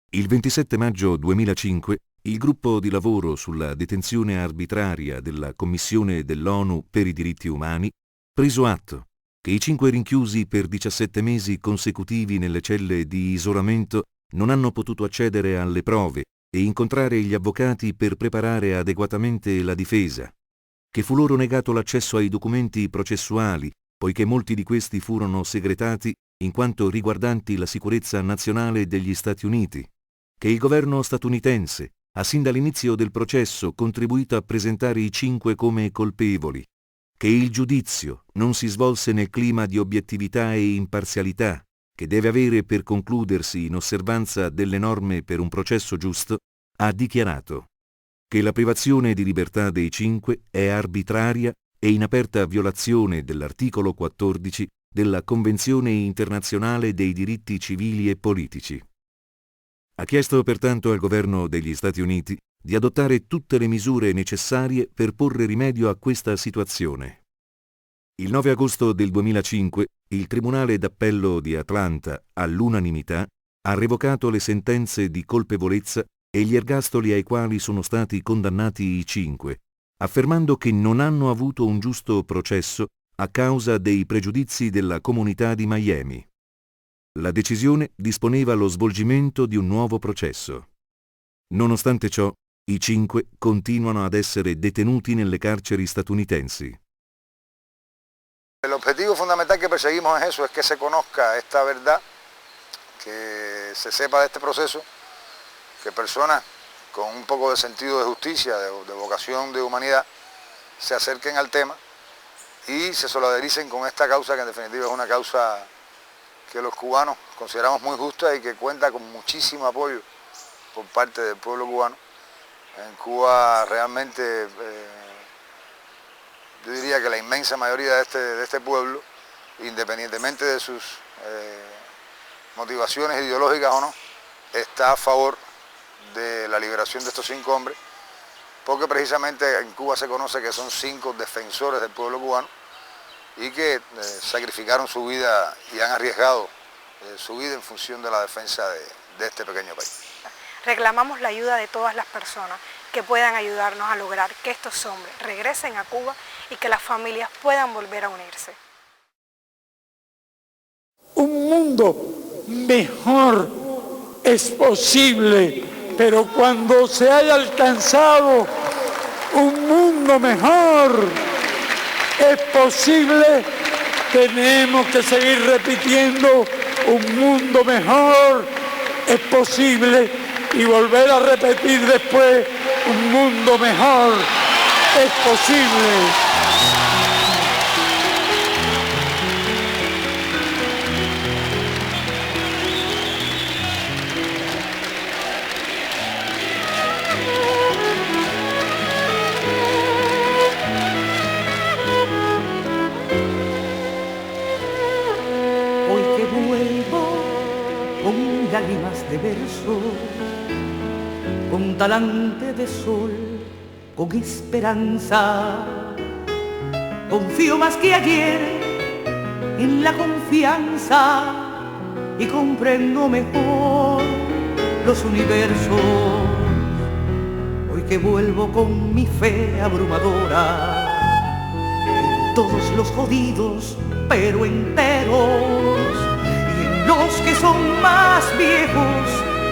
I: Il 27 maggio 2005 il gruppo di lavoro sulla detenzione arbitraria della Commissione dell'ONU per i diritti umani preso atto che i 5 rinchiusi per 17 mesi consecutivi nelle celle di isolamento non hanno potuto accedere alle prove e incontrare gli avvocati per preparare adeguatamente la difesa, che fu loro negato l'accesso ai documenti processuali, poiché molti di questi furono segretati in quanto riguardanti la sicurezza nazionale degli Stati Uniti, che il governo statunitense ha sin dall'inizio del processo contribuito a presentare i 5 come colpevoli, che il giudizio non si svolse nel clima di obiettività e imparzialità che deve avere per concludersi in osservanza delle norme per un processo giusto, ha dichiarato che la privazione di libertà dei 5 è arbitraria e in aperta violazione dell'articolo 14 della Convenzione internazionale dei diritti civili e politici. Ha chiesto pertanto al governo degli Stati Uniti di adottare tutte le misure necessarie per porre rimedio a questa situazione. Il 9 agosto del 2005 il Tribunale d'Appello di Atlanta, all'unanimità, ha revocato le sentenze di colpevolezza e gli ergastoli ai quali sono stati condannati i 5, affermando che non hanno avuto un giusto processo a causa dei pregiudizi della comunità di Miami. La decisione disponeva lo svolgimento di un nuovo processo. Nonostante ciò, i 5 continuano ad essere detenuti nelle carceri statunitensi.
Q: El objetivo fundamental que perseguimos es eso, es que se conozca esta verdad, que se sepa de este proceso, que personas con un poco de sentido de justicia, de vocación de humanidad, se acerquen al tema y se solidaricen con esta causa, que en definitiva es una causa que los cubanos consideramos muy justa y que cuenta con muchísimo apoyo por parte del pueblo cubano. En Cuba realmente yo diría que la inmensa mayoría de este pueblo, independientemente de sus motivaciones ideológicas o no, está a favor de la liberación de estos 5 hombres, porque precisamente en Cuba se conoce que son 5 defensores del pueblo cubano y que sacrificaron su vida y han arriesgado su vida en función de la defensa de este pequeño país.
G: Reclamamos la ayuda de todas las personas que puedan ayudarnos a lograr que estos hombres regresen a Cuba y que las familias puedan volver a unirse.
F: Un mundo mejor es posible, pero cuando se haya alcanzado un mundo mejor es posible, tenemos que seguir repitiendo: un mundo mejor es posible, y volver a repetir después: un mundo mejor es posible.
S: Hoy que vuelvo con lágrimas de verso, con talante de sol, con esperanza, confío más que ayer en la confianza y comprendo mejor los universos. Hoy que vuelvo con mi fe abrumadora, en todos los jodidos pero enteros, y en los que son más viejos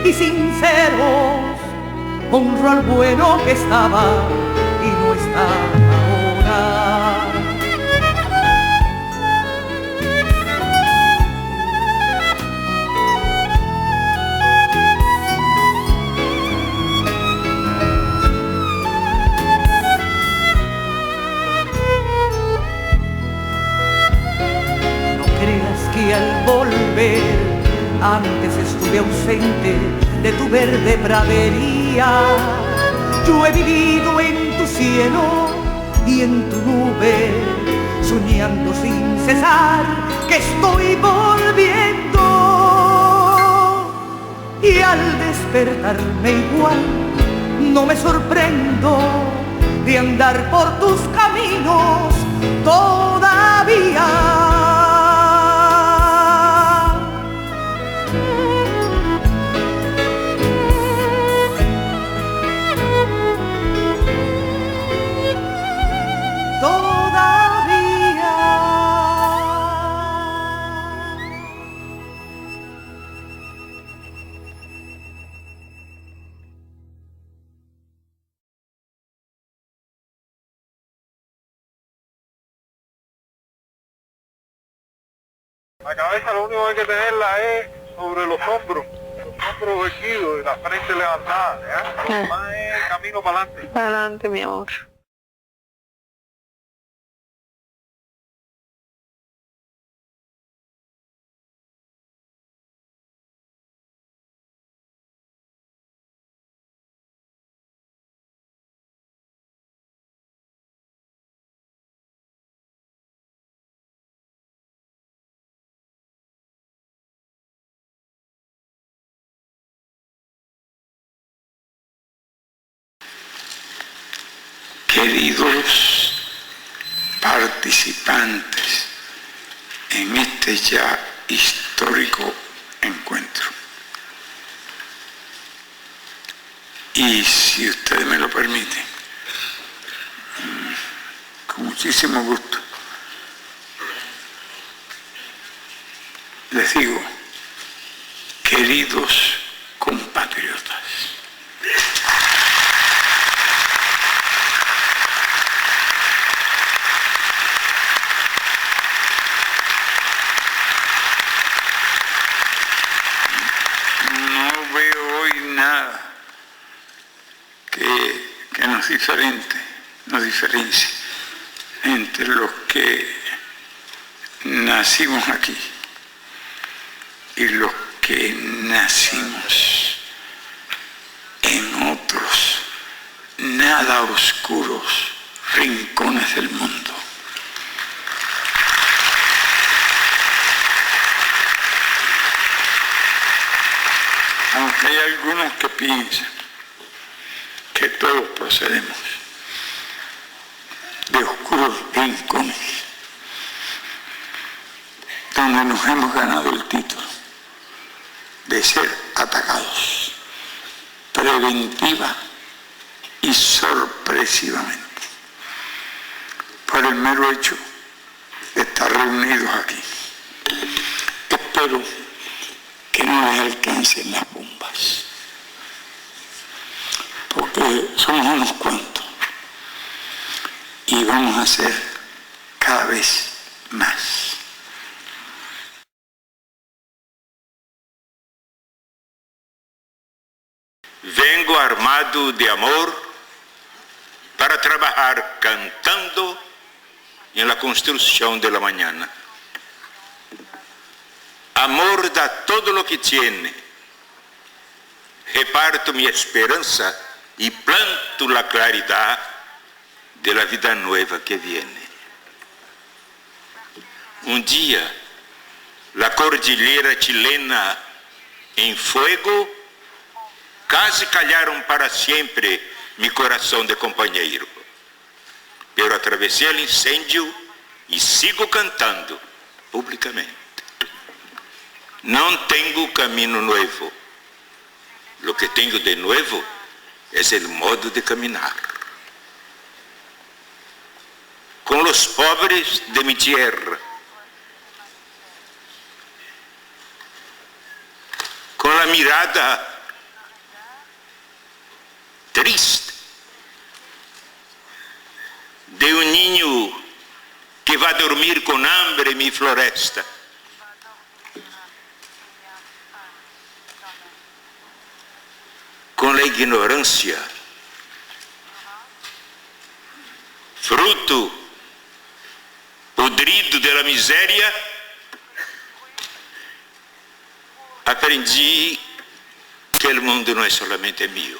S: y sinceros, honro al bueno que estaba y no está ahora. No creas que al volver antes estuve ausente de tu verde pradería. Yo he vivido en tu cielo y en tu nube, soñando sin cesar que estoy volviendo. Y al despertarme igual, no me sorprendo de andar por tus caminos todavía.
T: La cabeza lo único que hay que tenerla es sobre los hombros erguidos y la frente levantada, ¿ya? Lo demás es camino para adelante.
D: Para adelante, mi amor.
U: Queridos participantes en este ya histórico encuentro, y si ustedes me lo permiten, con muchísimo gusto, les digo: queridos compatriotas, que nos diferencia entre los que nacimos aquí y los que nacimos en otros nada oscuros rincones del mundo. Aunque hay algunos que piensan que todos procedemos de oscuros rincones donde nos hemos ganado el título de ser atacados preventiva y sorpresivamente por el mero hecho de estar reunidos aquí. Espero que no les alcancen las bombas, porque somos unos cuantos y vamos a ser cada vez más.
C: Vengo armado de amor para trabajar cantando en la construcción de la mañana. Amor da todo lo que tiene. Reparto mi esperanza y planto la claridad de la vida nueva que viene. Un día, la cordillera chilena en fuego casi callaron para siempre mi corazón de compañero. Pero atravesé el incendio y sigo cantando públicamente. No tengo camino nuevo. Lo que tengo de nuevo es el modo de caminar. Con los pobres de mi tierra, con la mirada triste de un niño que va a dormir con hambre en mi floresta. Con la ignorancia, fruto podrido de la miseria, aprendí que el mundo no es solamente mío.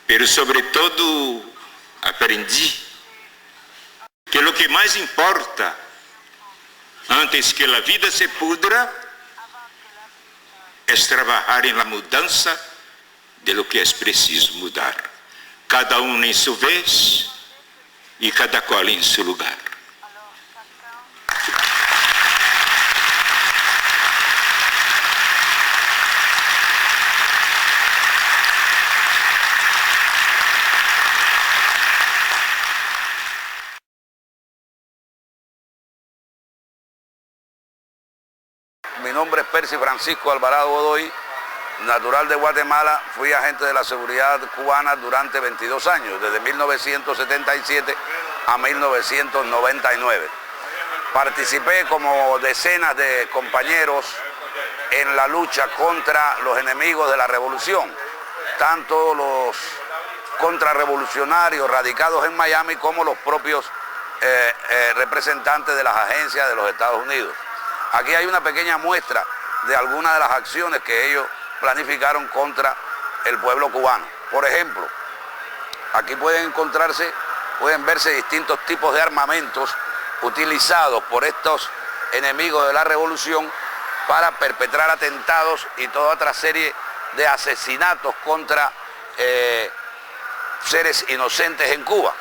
C: Pero sobre todo aprendí que lo que más importa antes que la vida se pudra es trabajar en la mudanza de lo que es preciso mudar, cada uno en su vez y cada cual en su lugar.
V: Mi nombre es Percy Francisco Alvarado Godoy, natural de Guatemala. Fui agente de la seguridad cubana durante 22 años, desde 1977 a 1999. Participé como decenas de compañeros en la lucha contra los enemigos de la revolución, tanto los contrarrevolucionarios radicados en Miami como los propios representantes de las agencias de los Estados Unidos. Aquí hay una pequeña muestra de algunas de las acciones que ellos planificaron contra el pueblo cubano. Por ejemplo, aquí pueden verse distintos tipos de armamentos utilizados por estos enemigos de la revolución para perpetrar atentados y toda otra serie de asesinatos contra seres inocentes en Cuba.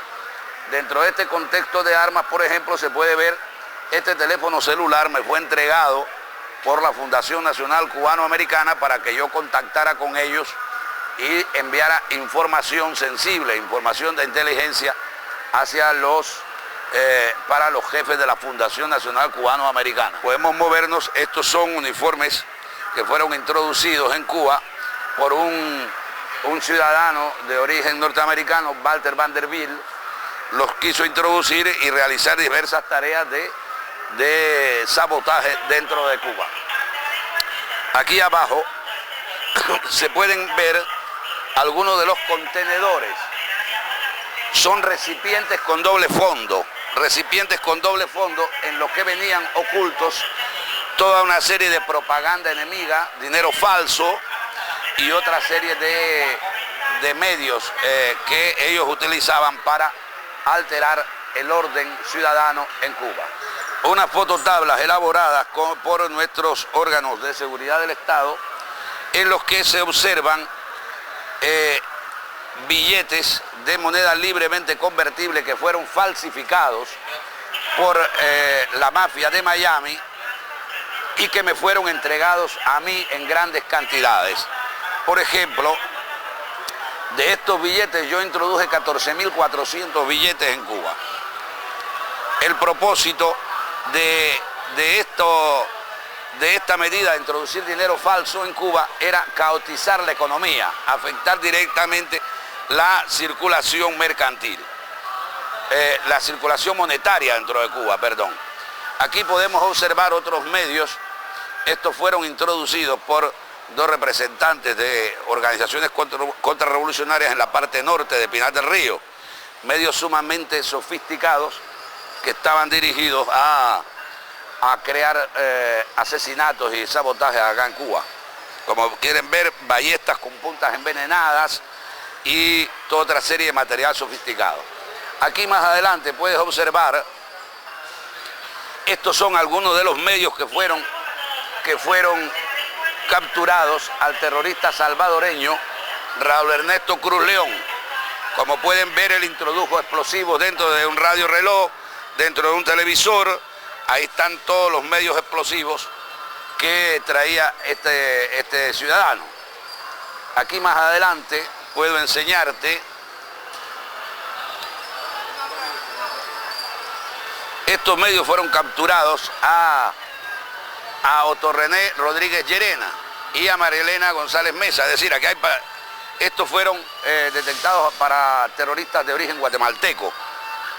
V: Dentro de este contexto de armas, por ejemplo, se puede ver este teléfono celular. Me fue entregado por la Fundación Nacional Cubano-Americana para que yo contactara con ellos y enviara información sensible, información de inteligencia para los jefes de la Fundación Nacional Cubano-Americana. Podemos movernos. Estos son uniformes que fueron introducidos en Cuba por un ciudadano de origen norteamericano, Walter Vanderbilt. Los quiso introducir y realizar diversas tareas de sabotaje dentro de Cuba. Aquí abajo se pueden ver algunos de los contenedores son recipientes con doble fondo en los que venían ocultos toda una serie de propaganda enemiga, dinero falso y otra serie de medios que ellos utilizaban para alterar el orden ciudadano en Cuba. Unas fototablas elaboradas por nuestros órganos de seguridad del Estado en los que se observan billetes de moneda libremente convertible que fueron falsificados por la mafia de Miami y que me fueron entregados a mí en grandes cantidades. Por ejemplo, de estos billetes yo introduje 14.400 billetes en Cuba. El propósito de esta medida de introducir dinero falso en Cuba era caotizar la economía, afectar directamente la circulación mercantil, la circulación monetaria dentro de Cuba, perdón. Aquí podemos observar otros medios. Estos fueron introducidos por dos representantes de organizaciones contrarrevolucionarias en la parte norte de Pinar del Río, medios sumamente sofisticados que estaban dirigidos a crear asesinatos y sabotajes acá en Cuba. Como quieren ver, ballestas con puntas envenenadas y toda otra serie de material sofisticado. Aquí más adelante puedes observar, estos son algunos de los medios que fueron capturados al terrorista salvadoreño Raúl Ernesto Cruz León. Como pueden ver, él introdujo explosivos dentro de un radioreloj, dentro de un televisor. Ahí están todos los medios explosivos que traía este ciudadano. Aquí más adelante puedo enseñarte estos medios fueron capturados a Otto René Rodríguez Llerena y a María Elena González Mesa. Es decir, aquí estos fueron detectados para terroristas de origen guatemalteco.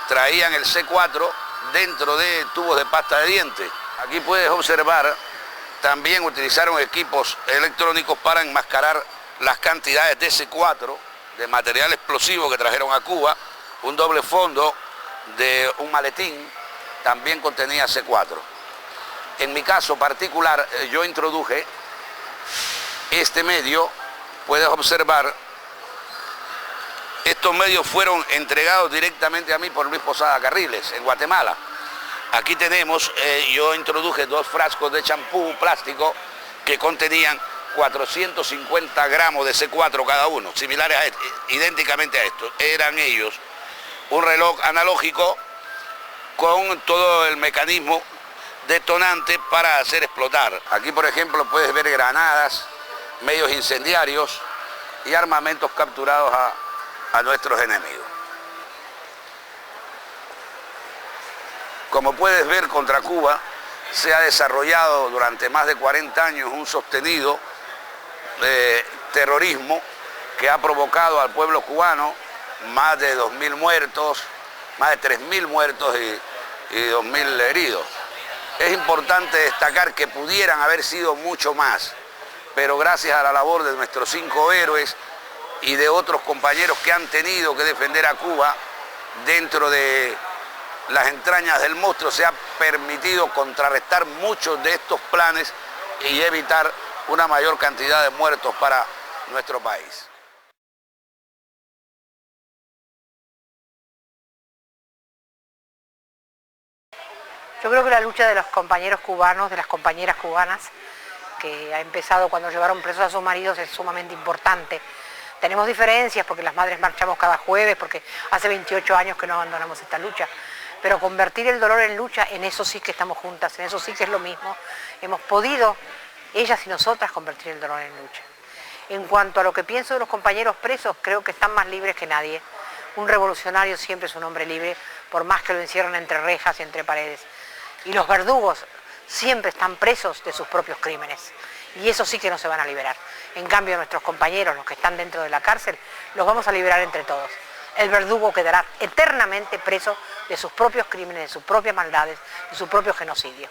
V: Traían el C4 dentro de tubos de pasta de dientes. Aquí puedes observar, también utilizaron equipos electrónicos para enmascarar las cantidades de C4, de material explosivo que trajeron a Cuba. Un doble fondo de un maletín también contenía C4. En mi caso particular, yo introduje este medio. Puedes observar, estos medios fueron entregados directamente a mí por Luis Posada Carriles, en Guatemala. Aquí tenemos, yo introduje 2 frascos de champú plástico que contenían 450 gramos de C4 cada uno, similares a idénticamente a estos. Eran ellos un reloj analógico con todo el mecanismo detonante para hacer explotar. Aquí, por ejemplo, puedes ver granadas, medios incendiarios y armamentos capturados a nuestros enemigos. Como puedes ver, contra Cuba se ha desarrollado durante más de 40 años un sostenido terrorismo que ha provocado al pueblo cubano más de 2.000 muertos, más de 3.000 muertos y 2.000 heridos. Es importante destacar que pudieran haber sido mucho más, pero gracias a la labor de nuestros 5 héroes y de otros compañeros que han tenido que defender a Cuba dentro de las entrañas del monstruo, se ha permitido contrarrestar muchos de estos planes y evitar una mayor cantidad de muertos para nuestro país.
G: Yo creo que la lucha de los compañeros cubanos, de las compañeras cubanas, que ha empezado cuando llevaron presos a sus maridos, es sumamente importante. Tenemos diferencias porque las madres marchamos cada jueves, porque hace 28 años que no abandonamos esta lucha. Pero convertir el dolor en lucha, en eso sí que estamos juntas, en eso sí que es lo mismo. Hemos podido, ellas y nosotras, convertir el dolor en lucha. En cuanto a lo que pienso de los compañeros presos, creo que están más libres que nadie. Un revolucionario siempre es un hombre libre, por más que lo encierren entre rejas y entre paredes. Y los verdugos siempre están presos de sus propios crímenes. Y eso sí que no se van a liberar. En cambio, nuestros compañeros, los que están dentro de la cárcel, los vamos a liberar entre todos. El verdugo quedará eternamente preso de sus propios crímenes, de sus propias maldades, de su propio genocidio.